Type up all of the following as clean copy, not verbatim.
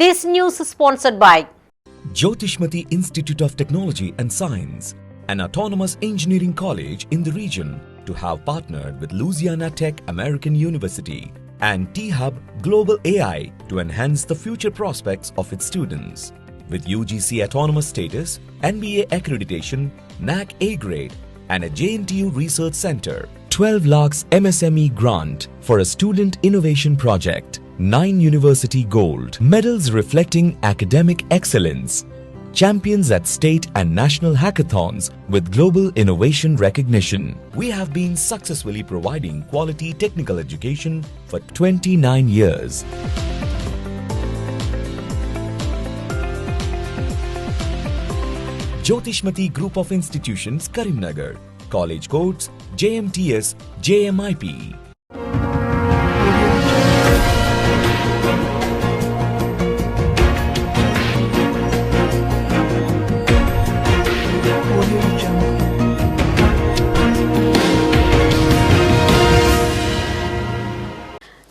This news is sponsored by Jyotishmati Institute of Technology and Science, an autonomous engineering college in the region, to have partnered with Louisiana Tech American University and T-Hub Global AI to enhance the future prospects of its students. With UGC autonomous status, NBA accreditation, NAC A grade, and a JNTU research center, 12 lakhs MSME grant for a student innovation project, 9 university gold medals reflecting academic excellence, champions at state and national hackathons with global innovation recognition. We have been successfully providing quality technical education for 29 years. Jyotishmati Group of Institutions, Karimnagar. College codes JMTS, JMIP.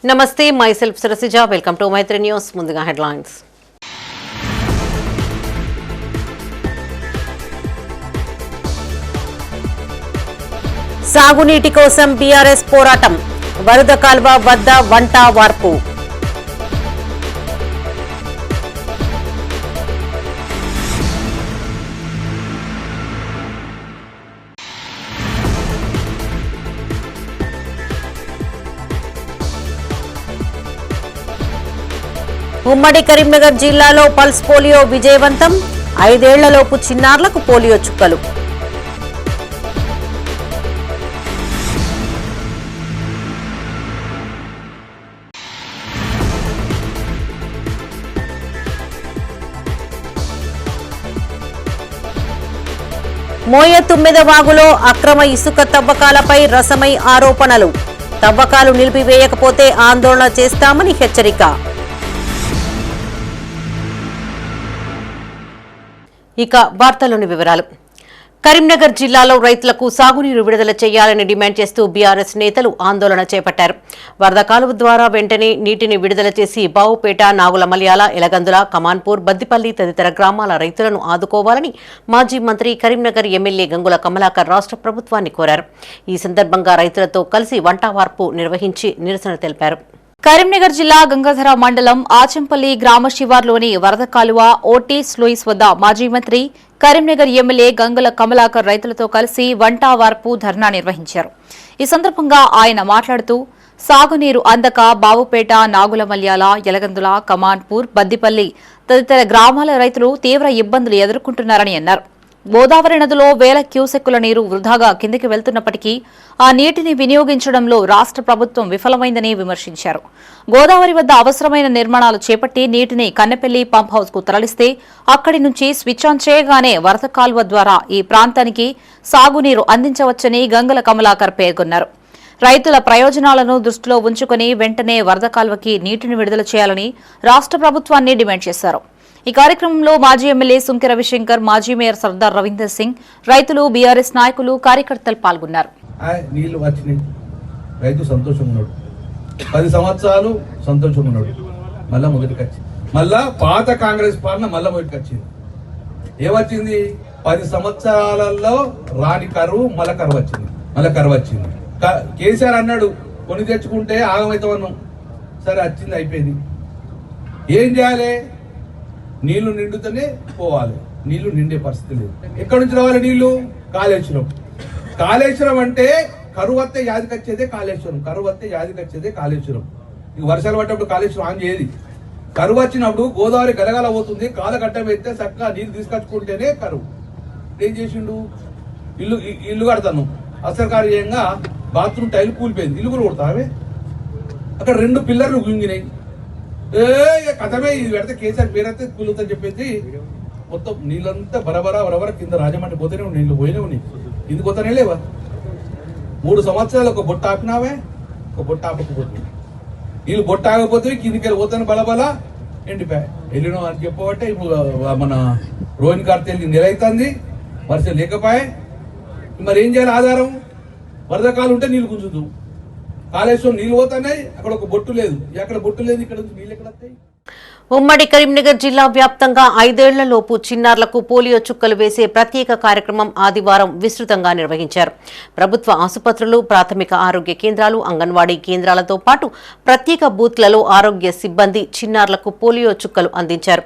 Namaste, myself Sarasija. Welcome to Maitri News. Munduga headlines. సాగునీటి కోసం BRS పోరాటం, వరద కాల్వ వద్ద వంట వార్పు. ఉమ్మడి కరీంనగర్ జిల్లాలో pulse polio విజయవంతం, 5 ఏళ్లలోపు చిన్నారులకు పోలియో చుక్కలు. మోయ 9వ వాగులో అక్రమ ఇసుక తవ్వకాలపై రసమై ఆరోపణలు, తవ్వకాలు నిలిపివేయకపోతే ఆందోళన చేస్తామని హెచ్చరిక. ఇక వార్తల్లోని వివరాలు. కరీంనగర్ జిల్లాలో రైతులకు సాగునీరు విడుదల చేయాలని డిమాండ్ చేస్తూ బీఆర్ఎస్ నేతలు ఆందోళన చేపట్టారు. వరద కాలువ ద్వారా వెంటనే నీటిని విడుదల చేసి బావుపేట, నాగులమల్యాల, ఎలగందుల, కమాన్పూర్, బద్దిపల్లి తదితర గ్రామాల రైతులను ఆదుకోవాలని మాజీ మంత్రి, కరీంనగర్ ఎమ్మెల్యే గంగుల కమలాకర్ రాష్ట్ర ప్రభుత్వాన్ని కోరారు. ఈ సందర్భంగా రైతులతో కలిసి వంటవార్పు నిర్వహించి నిరసన తెలిపారు. కరీంనగర్ జిల్లా గంగాధర మండలం ఆచంపల్లి గ్రామ శివార్లోని వరద కాలువ ఓటీస్ లూయిస్ వద్ద మాజీ మంత్రి, కరీంనగర్ ఎమ్మెల్యే గంగుల కమలాకర్ రైతులతో కలిసి వంటవార్పు ధర్నా నిర్వహించారు. ఈ సందర్భంగా ఆయన మాట్లాడుతూ సాగునీరు అందక బావుపేట, నాగులమల్యాల, ఎలగందుల, కమాన్పూర్, బద్దిపల్లి తదితర గ్రామాల రైతులు తీవ్ర ఇబ్బందులు ఎదుర్కొంటున్నారని అన్నారు. గోదావరి నదిలో వేల క్యూసెక్కుల నీరు వృధాగా కిందికి వెళ్తున్నప్పటికీ ఆ నీటిని వినియోగించడంలో రాష్ట్ర ప్రభుత్వం విఫలమైందని విమర్శించారు. గోదావరి వద్ద అవసరమైన నిర్మాణాలు చేపట్టి నీటిని కన్నెపల్లి పంప్ హౌస్ కు తరలిస్తే అక్కడి నుంచి స్విచ్ ఆన్ చేయగానే వరద కాలువ ద్వారా ఈ ప్రాంతానికి సాగునీరు అందించవచ్చని గంగుల కమలాకర్ పేర్కొన్నారు. రైతుల ప్రయోజనాలను దృష్టిలో ఉంచుకుని వెంటనే వరద కాలువకి నీటిని విడుదల చేయాలని రాష్ట్ర ప్రభుత్వాన్ని డిమాండ్ చేశారు. ఈ కార్యక్రమంలో మాజీ ఎమ్మెల్యే సుంకె రవిశంకర్, మాజీ మేయర్ సర్దార్ రవీందర్ సింగ్, రైతులు, బీఆర్ఎస్ నాయకులు, కార్యకర్తలు పాల్గొన్నారు. నీళ్లు వచ్చినాయి, రైతు సంతోషంగా ఉన్నాడు, 10 సంవత్సరాలు సంతోషంగా ఉన్నాడు. మళ్ళా మొదటికి వచ్చింది, మళ్ళా పాత కాంగ్రెస్ పాలన మళ్ళా మొదటికి వచ్చింది. ఏమొచ్చింది? 10 సంవత్సరాలలో రాని కరువు మళ్ళా కరువు వచ్చింది. కేసీఆర్ అన్నాడు కొని తెచ్చుకుంటే ఆగమవుతామన్నాం. సరే వచ్చింది, అయిపోయింది. ఏం చేయాలి? నీళ్లు నిండుతూనే పోవాలి. నీళ్లు నిండే పరిస్థితి లేదు. ఎక్కడి నుంచి రావాలి నీళ్లు? కాళేశ్వరం అంటే కరువు వస్తే యాదికి వచ్చేదే కాళేశ్వరం. ఇక వర్షాలు పడ్డప్పుడు కాళేశ్వరం ఆన్ చేయది. కరువు వచ్చినప్పుడు గోదావరి గలగల పోతుంది, కాలగడ్డ పెడితే చక్కగా నీళ్ళు తీసుకొచ్చుకుంటేనే కరువు. ఏం చేసిండు? ఇల్లు కడతాను అసర్కార్యంగా బాత్రూమ్ టైల్ కూలిపోయింది, ఇల్లు కూడా కొడతావే. అక్కడ 2 పిల్లర్లు గుంగినాయి. కథమే, ఇది పెడితే కేసీఆర్ పేరైతే కూలుతుందని చెప్పేసి మొత్తం నీళ్ళంతా బరబర కింద రాజమండ్రి పోతేనే నీళ్ళు పోయినావు. నీకు ఇది పోతానే లేవా? 3 సంవత్సరాలు ఒక బొట్ట ఆపినావే, ఒక బొట్ట ఆపకపోతే నీళ్ళు బొట్ట ఆగపోతే కిందికి వెళ్ళి పోతాను బలబల ఎండిపోయా. వెళ్ళినాం అని చెప్పబట్టే ఇప్పుడు మన రోహిణి కార్తెల్లి నెల అవుతుంది, వర్షం లేకపోయా. మరి ఏం చేయాలి? ఆధారం వరదకాలు ఉంటే నీళ్ళు గుంజుదు. కాళేశ్వరం నీళ్ళు పోతున్నాయి, అక్కడ ఒక బొట్టు లేదు, అక్కడ బొట్టు లేదు, ఇక్కడ నీళ్ళు ఎక్కడ వస్తాయి? ఉమ్మడి కరీంనగర్ జిల్లా వ్యాప్తంగా 5 ఏళ్లలోపు చిన్నారులకు పోలియో చుక్కలు వేసే ప్రత్యేక కార్యక్రమం ఆదివారం విస్తృతంగా నిర్వహించారు. ప్రభుత్వ ఆసుపత్రులు, ప్రాథమిక ఆరోగ్య కేంద్రాలు, అంగన్వాడీ కేంద్రాలతో పాటు ప్రత్యేక బూత్లలో ఆరోగ్య సిబ్బంది చిన్నారులకు పోలియో చుక్కలు అందించారు.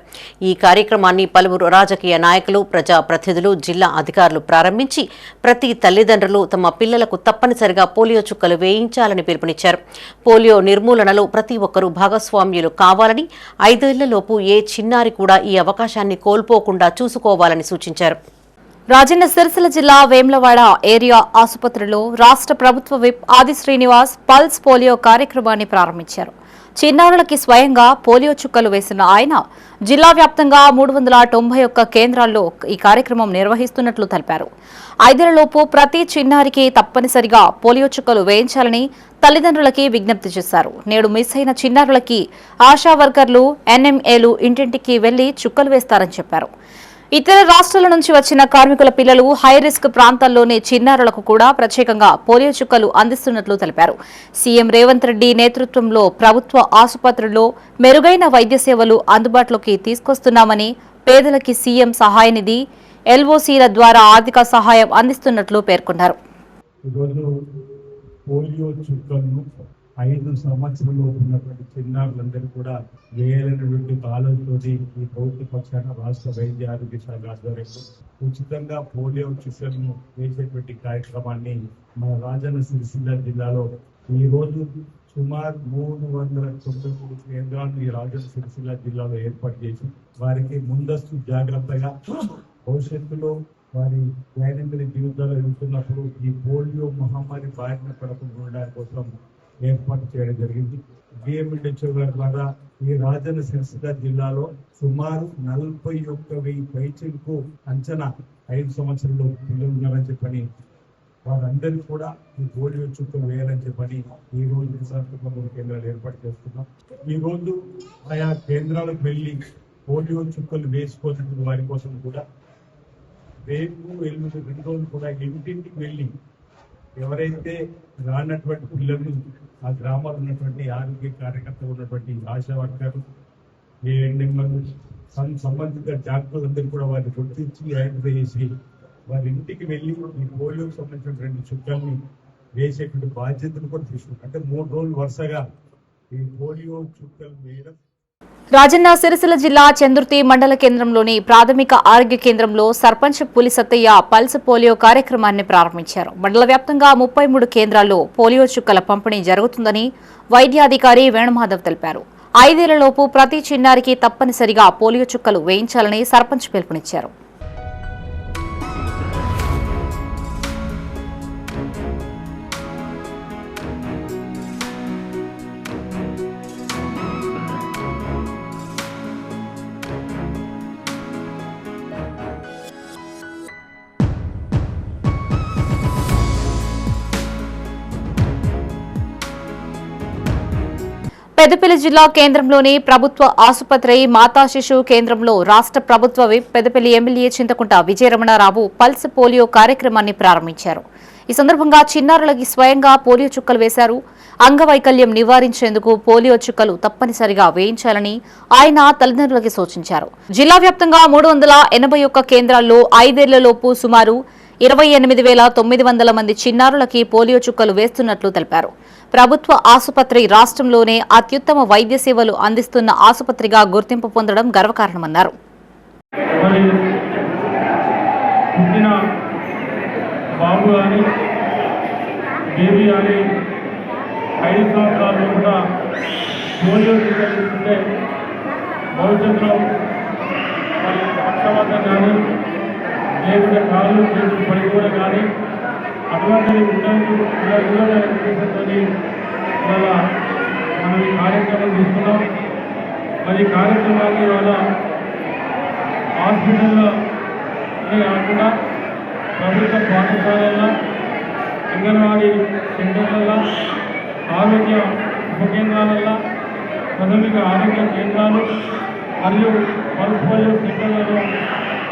ఈ కార్యక్రమాన్ని పలువురు రాజకీయ నాయకులు, ప్రజాప్రతినిధులు, జిల్లా అధికారులు ప్రారంభించి ప్రతి తల్లిదండ్రులు తమ పిల్లలకు తప్పనిసరిగా పోలియో చుక్కలు వేయించాలని పిలుపునిచ్చారు. పోలియో నిర్మూలనలో ప్రతి ఒక్కరూ భాగస్వామ్యులు కావాలని, 5 ఏళ్లలోపు ఏ చిన్నారి కూడా ఈ అవకాశాన్ని కోల్పోకుండా చూసుకోవాలని సూచించారు. రాజన్న సిరిసిల్ల జిల్లా వేములవాడ ఏరియా ఆసుపత్రిలో రాష్ట్ర ప్రభుత్వ విప్ ఆది శ్రీనివాస్ పల్స్ పోలియో కార్యక్రమాన్ని ప్రారంభించారు. చిన్నారులకి స్వయంగా పోలియో చుక్కలు వేసిన ఆయన జిల్లా వ్యాప్తంగా 391 కేంద్రాల్లో ఈ కార్యక్రమం నిర్వహిస్తున్నట్లు తెలిపారు. 5 ఏళ్లలోపు ప్రతి చిన్నారికి తప్పనిసరిగా పోలియో చుక్కలు వేయించాలని తల్లిదండ్రులకి విజ్ఞప్తి చేశారు. నేడు మిస్ అయిన చిన్నారులకి ఆశా వర్కర్లు, ఎన్ఎంఏలు ఇంటింటికి వెళ్లి చుక్కలు వేస్తారని చెప్పారు. ఇతర రాష్ట్రాల నుంచి వచ్చిన కార్మికుల పిల్లలు, హై రిస్క్ ప్రాంతాల్లోని చిన్నారులకు కూడా ప్రత్యేకంగా పోలియో చుక్కలు అందిస్తున్నట్లు తెలిపారు. సీఎం రేవంత్ రెడ్డి నేతృత్వంలో ప్రభుత్వ ఆసుపత్రుల్లో మెరుగైన వైద్య సేవలు అందుబాటులోకి తీసుకొస్తున్నామని, పేదలకి సీఎం సహాయ నిధి, ఎల్ఓసీల ద్వారా ఆర్థిక సహాయం అందిస్తున్నట్లు పేర్కొన్నారు. పోలియో చుక్కలను 5 సంవత్సరాలు ఉన్నటువంటి చిన్నారులందరూ కూడా వేయాలనేటువంటి ఆలోచనతోటి ఈ ప్రభుత్వ పక్షాన రాష్ట్ర వైద్య ఆరోగ్య శాఖ ఆధ్వర్యంలో ఉచితంగా పోలియో చుక్కలను వేసేటువంటి కార్యక్రమాన్ని మన రాజన్న సిరిసిల్ల జిల్లాలో ఈ రోజు సుమారు 393 కేంద్రాలను ఈ రాజన్న సిరిసిల్ల జిల్లాలో ఏర్పాటు చేసి వారికి ముందస్తు జాగ్రత్తగా భవిష్యత్తులో వారి దైనందిన జీవితాలు ఎదుగుతున్నప్పుడు ఈ పోలియో మహమ్మారి బారిన పడకుండా ఉండడానికి కోసం ఏర్పాటు చేయడం జరిగింది. డిఎంహెచ్ఓ గారి ద్వారా ఈ రాజన్న సిరిసిల్ల జిల్లాలో సుమారు 41,000 పైచిలకు అంచనా 5 సంవత్సరాల్లో పిల్లలు ఉన్నారని చెప్పని వారందరికీ కూడా ఈ పోలియో చుక్కలు వేయాలని చెప్పని ఈ రోజు సంస్థ కేంద్రాలు ఏర్పాటు చేస్తున్నాం. ఈ రోజు ఆయా కేంద్రాలకు వెళ్ళి పోలియో చుక్కలు వేసుకోవాల్సిన వారి కోసం కూడా రేపు ఎల్లుండి 2 రోజులు కూడా ఇంటింటికి వెళ్ళి ఎవరైతే రానటువంటి పిల్లలు, ఆ గ్రామాలు ఉన్నటువంటి ఆరోగ్య కార్యకర్తలు ఉన్నటువంటి ఆశా వర్కర్లు, ఏఎన్ఎంలు, సంబంధిత డాక్టర్లందరూ కూడా వారిని గుర్తించి ఐడెంటిఫై చేసి వారి ఇంటికి వెళ్ళి ఈ పోలియోకి సంబంధించినటువంటి చుక్కల్ని వేసేటువంటి బాధ్యతను కూడా తీసుకుంటారు. అంటే 3 రోజులు వరుసగా ఈ పోలియో చుక్కలు వేయడం. రాజన్న సిరిసిల్ల జిల్లా చందుర్తి మండల కేంద్రంలోని ప్రాథమిక ఆరోగ్య కేంద్రంలో సర్పంచ్ పులి సత్తయ్య పల్స్ పోలియో కార్యక్రమాన్ని ప్రారంభించారు. మండల వ్యాప్తంగా 33 కేంద్రాల్లో పోలియో చుక్కల పంపిణీ జరుగుతుందని వైద్యాధికారి వేణుమాధవ్ తెలిపారు. 5 ఏళ్లలోపు ప్రతి చిన్నారికి తప్పనిసరిగా పోలియో చుక్కలు వేయించాలని సర్పంచ్ పిలుపునిచ్చారు. పెద్దపల్లి జిల్లా కేంద్రంలోని ప్రభుత్వ ఆసుపత్రి మాతా శిశు కేంద్రంలో రాష్ట్ర ప్రభుత్వ whip Peddapalli MLA Chintakunta Vijaya Ramana Rao pulse polio కార్యక్రమాన్ని ప్రారంభించారు. ఈ సందర్భంగా చిన్నారులకి స్వయంగా పోలియో చుక్కలు వేశారు. అంగవైకల్యం నివారించేందుకు పోలియో చుక్కలు తప్పనిసరిగా వేయించాలని ఆయన తల్లిదండ్రులకి సూచించారు. జిల్లా వ్యాప్తంగా 381 కేంద్రాల్లో 5 ఏళ్లలోపు సుమారు 28,900 మంది చిన్నారులకి పోలియో చుక్కలు వేస్తున్నట్లు తెలిపారు. ప్రభుత్వ ఆసుపత్రి రాష్ట్రంలోనే అత్యుత్తమ వైద్య సేవలు అందిస్తున్న ఆసుపత్రిగా గుర్తింపు పొందడం గర్వకారణమన్నారు. లేకుంటే కాళ్ళు చేతులు పడిపోవడం కానీ అటువంటివి ఉద్దేశంతో ఇవాళ మనం ఈ కార్యక్రమం తీసుకున్నాం. మరి ఈ కార్యక్రమాన్ని ఇవాళ హాస్పిటల్లో కాకుండా ప్రభుత్వ పాఠశాలల్లో, అంగన్వాడీ సెంటర్లలో, ఆరోగ్య ఉప కేంద్రాలలో, ప్రాథమిక ఆరోగ్య కేంద్రాలు మరియు పల్స్ పోలియో సెంటర్లలో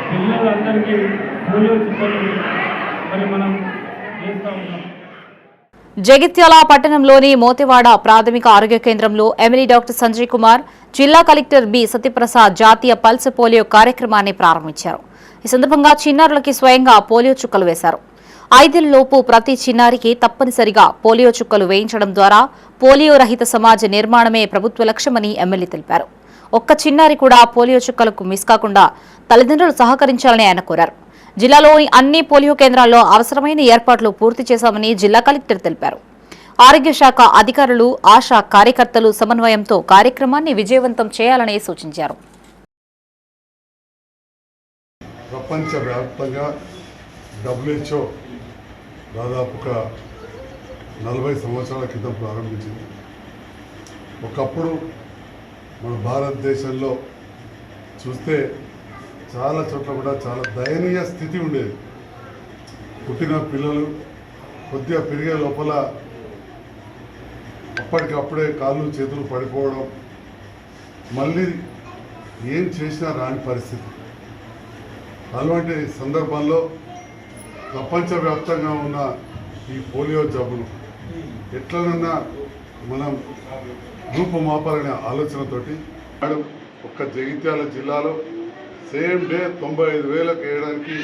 పిల్లలందరికీ పోలియో చుక్కలు మరి మనం చేస్తూ ఉన్నాం. జగిత్యాల పట్టణంలోని మోతెవాడ ప్రాథమిక ఆరోగ్య కేంద్రంలో ఎమ్మెల్యే డాక్టర్ సంజయ్ కుమార్, జిల్లా కలెక్టర్ బి సత్యప్రసాద్ జాతీయ పల్స్ పోలియో కార్యక్రమాన్ని ప్రారంభించారు. ఈ సందర్భంగా చిన్నారులకి స్వయంగా పోలియో చుక్కలు వేశారు. 5 ఏళ్లలోపు ప్రతి చిన్నారికి తప్పనిసరిగా పోలియో చుక్కలు వేయించడం ద్వారా పోలియో రహిత సమాజ నిర్మాణమే ప్రభుత్వ లక్ష్యమని ఎమ్మెల్యే తెలిపారు. ఒక్క చిన్నారి కూడా పోలియో చుక్కలకు మిస్ కాకుండా తల్లిదండ్రులు సహకరించాలని ఆయన కోరారు. జిల్లాలోని అన్ని పోలియో కేంద్రాల్లో అవసరమైన ఏర్పాట్లు పూర్తి చేశామని జిల్లా కలెక్టర్ తెలిపారు. ఆరోగ్య శాఖ అధికారులు, ఆశా కార్యకర్తలు సమన్వయంతో కార్యక్రమాన్ని విజయవంతం చేయాలని సూచించారు. ప్రపంచవ్యాప్తంగా WHO దాదాపుగా 40 సంవత్సరాల క్రితం ప్రారంభించింది. ఒకప్పుడు మన భారతదేశంలో చూస్తే చాలా చోట్ల కూడా చాలా దయనీయ స్థితి ఉండేది. పుట్టిన పిల్లలు కొద్దిగా పెరిగే లోపల అప్పటికప్పుడే కాళ్ళు చేతులు పడిపోవడం, మళ్ళీ ఏం చేసినా రాని పరిస్థితి. అలాంటి సందర్భంలో ప్రపంచవ్యాప్తంగా ఉన్న ఈ పోలియో జబ్బును ఎట్లనన్నా మనం రూపుమాపాలనే ఆలోచనతోటి ఒక్క జగిత్యాల జిల్లాలో సేమ్ డే 95,000కు వేయడానికి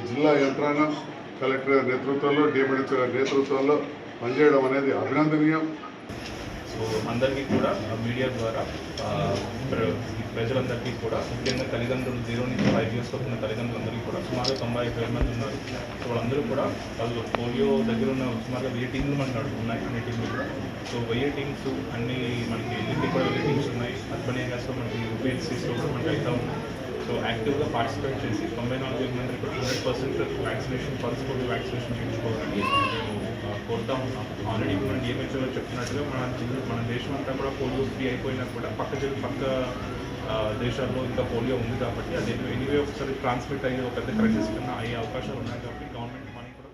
జిల్లా యంత్రాంగం కలెక్టర్ నేతృత్వంలో, డిఎంహెచ్ఓ గారి నేతృత్వంలో పనిచేయడం అనేది అభినందనీయం. సో అందరికీ కూడా మీడియా ద్వారా ప్రజలందరికీ కూడా, ముఖ్యంగా తల్లిదండ్రులు 0 నుంచి 5 years వరకు ఉన్న తల్లిదండ్రులందరికీ కూడా సుమారు 95,000 మంది ఉన్నారు. సో వాళ్ళందరూ కూడా వాళ్ళు పోలియో దగ్గర ఉన్న సుమారుగా 1000 టీంలు మనకు ఉన్నాయి. అన్ని టీంలు కూడా సో 1000 టీమ్స్ అన్ని మనకి ఇంటికి కూడా 1000 టీమ్స్ ఉన్నాయి. అర్బన్ ఏరియాస్లో మనకి UPHCస్లో కూడా మనకి అయితే ఉన్నాయి. సో యాక్టివ్గా పార్టిసిపేట్ చేసి 94,000 మంది కూడా 100% వ్యాక్సినేషన్, పల్స్ పోలియో వ్యాక్సినేషన్ చేయించుకోవాలని కోరుతా ఉన్నాం. ఆల్రెడీ మనం డిఎంహెచ్ఓ చెప్పినట్టుగా మన దేశం అంతా కూడా పోలియో ఫ్రీ అయిపోయినా కూడా పక్క దేశాల్లో ఇంకా పోలియో ఉంది కాబట్టి అది ఎనీవే ఒకసారి ట్రాన్స్మిట్ అయ్యే ఒక పెద్ద క్రైసిస్ కన్నా అయ్యే అవకాశాలు ఉన్నాయి కాబట్టి గవర్నమెంట్ మనీ కూడా.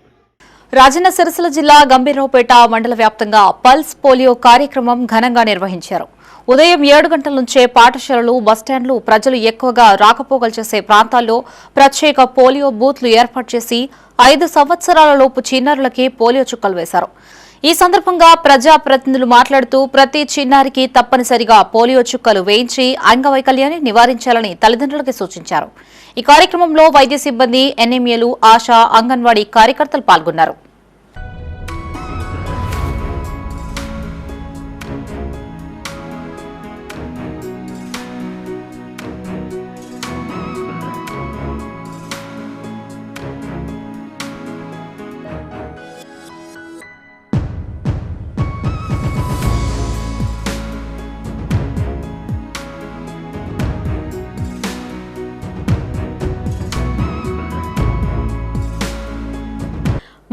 రాజన్న సిరిసిల్ల జిల్లా గంభీరావుపేట మండల వ్యాప్తంగా పల్స్ పోలియో కార్యక్రమం ఘనంగా నిర్వహించారు. ఉదయం 7 గంటల నుంచే పాఠశాలలు, బస్టాండ్లు, ప్రజలు ఎక్కువగా రాకపోకలు చేసే ప్రాంతాల్లో ప్రత్యేక పోలియో బూత్లు ఏర్పాటు చేసి 5 సంవత్సరాల లోపు చిన్నారులకి పోలియో చుక్కలు వేశారు. ఈ సందర్భంగా ప్రజాప్రతినిధులు మాట్లాడుతూ ప్రతి చిన్నారికి తప్పనిసరిగా పోలియో చుక్కలు వేయించి అంగవైకల్యాన్ని నివారించాలని తల్లిదండ్రులకి సూచించారు. ఈ కార్యక్రమంలో వైద్య సిబ్బంది, ఎన్ఎంఏలు, ఆశా, అంగన్వాడీ కార్యకర్తలు పాల్గొన్నారు.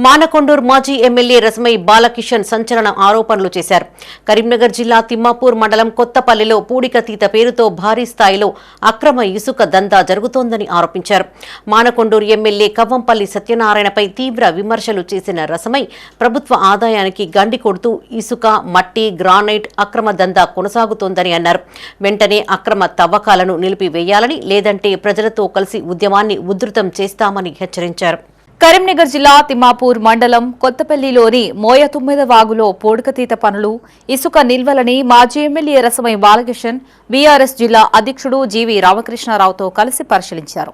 మానకొండూరు మాజీ ఎమ్మెల్యే రసమై బాలకిషన్ సంచలన ఆరోపణలు చేశారు. కరీంనగర్ జిల్లా తిమ్మాపూర్ మండలం కొత్తపల్లిలో పూడికతీత పేరుతో భారీ స్థాయిలో అక్రమ ఇసుక దందా జరుగుతోందని ఆరోపించారు. మానకొండూరు ఎమ్మెల్యే కవ్వంపల్లి సత్యనారాయణపై తీవ్ర విమర్శలు చేసిన రసమై ప్రభుత్వ ఆదాయానికి గండి కొడుతూ ఇసుక, మట్టి, గ్రానైట్ అక్రమ దందా కొనసాగుతోందని అన్నారు. వెంటనే అక్రమ తవ్వకాలను నిలిపివేయాలని, లేదంటే ప్రజలతో కలిసి ఉద్యమాన్ని ఉధృతం చేస్తామని హెచ్చరించారు. కరీంనగర్ జిల్లా తిమ్మాపూర్ మండలం కొత్తపల్లిలోని మోయతుమ్మెద వాగులో పూడికతీత పనులు, ఇసుక నిల్వలని మాజీ ఎమ్మెల్యే రసమై బాలకిషన్ బీఆర్ఎస్ జిల్లా అధ్యక్షుడు జీవీ రామకృష్ణారావుతో కలిసి పరిశీలించారు.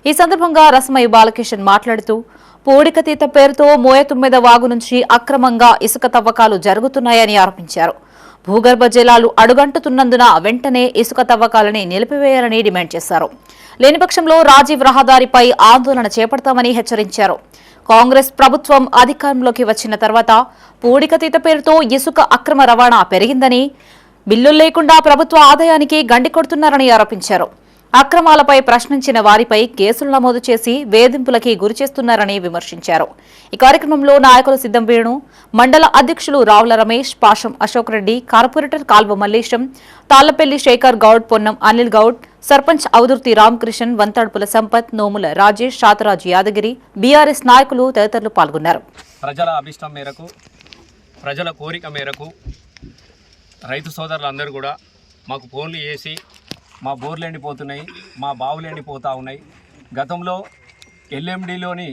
ఈ సందర్భంగా రసమై బాలకిషన్ మాట్లాడుతూ పూడికతీత పేరుతో మోయతుమ్మెద వాగు నుంచి అక్రమంగా ఇసుక తవ్వకాలు జరుగుతున్నాయని ఆరోపించారు. భూగర్భ జలాలు అడుగంటుతున్నందున వెంటనే ఇసుక తవ్వకాలని నిలిపివేయాలని డిమాండ్ చేశారు. లేని పక్షంలో రాజీవ్ రహదారిపై ఆందోళన చేపడతామని హెచ్చరించారు. కాంగ్రెస్ ప్రభుత్వం అధికారంలోకి వచ్చిన తర్వాత పూడికతీత పేరుతో ఇసుక అక్రమ రవాణా పెరిగిందని, బిల్లులు లేకుండా ప్రభుత్వ ఆదాయానికి గండి కొడుతున్నారని ఆరోపించారు. అక్రమాలపై ప్రశ్నించిన వారిపై కేసులు నమోదు చేసి వేధింపులకి గురిచేస్తున్నారని విమర్శించారు. ఈ కార్యక్రమంలో నాయకులు సిద్దం వేణు, మండల అధ్యక్షులు రావుల రమేష్, పాషం అశోక్ రెడ్డి, కార్పొరేటర్ కాల్వ మల్లేశం, తాళ్లపల్లి శేఖర్ గౌడ్, పొన్నం అనిల్ గౌడ్, సర్పంచ్ అవదుర్తి రామకృష్ణన్, వంతాడుపుల సంపత్, నోముల రాజేష్, శాతరాజు యాదగిరి, బీఆర్ఎస్ నాయకులు తదితరులు పాల్గొన్నారు. ప్రజల అభిష్టం మేరకు, ప్రజల కోరిక మేరకు రైతు సోదరులందరూ కూడా మాకు ఫోన్లు చేసి మా బోర్లు ఎండిపోతున్నాయి, మా బావులు ఎండిపోతూ ఉన్నాయి. గతంలో ఎల్ఎండిలోని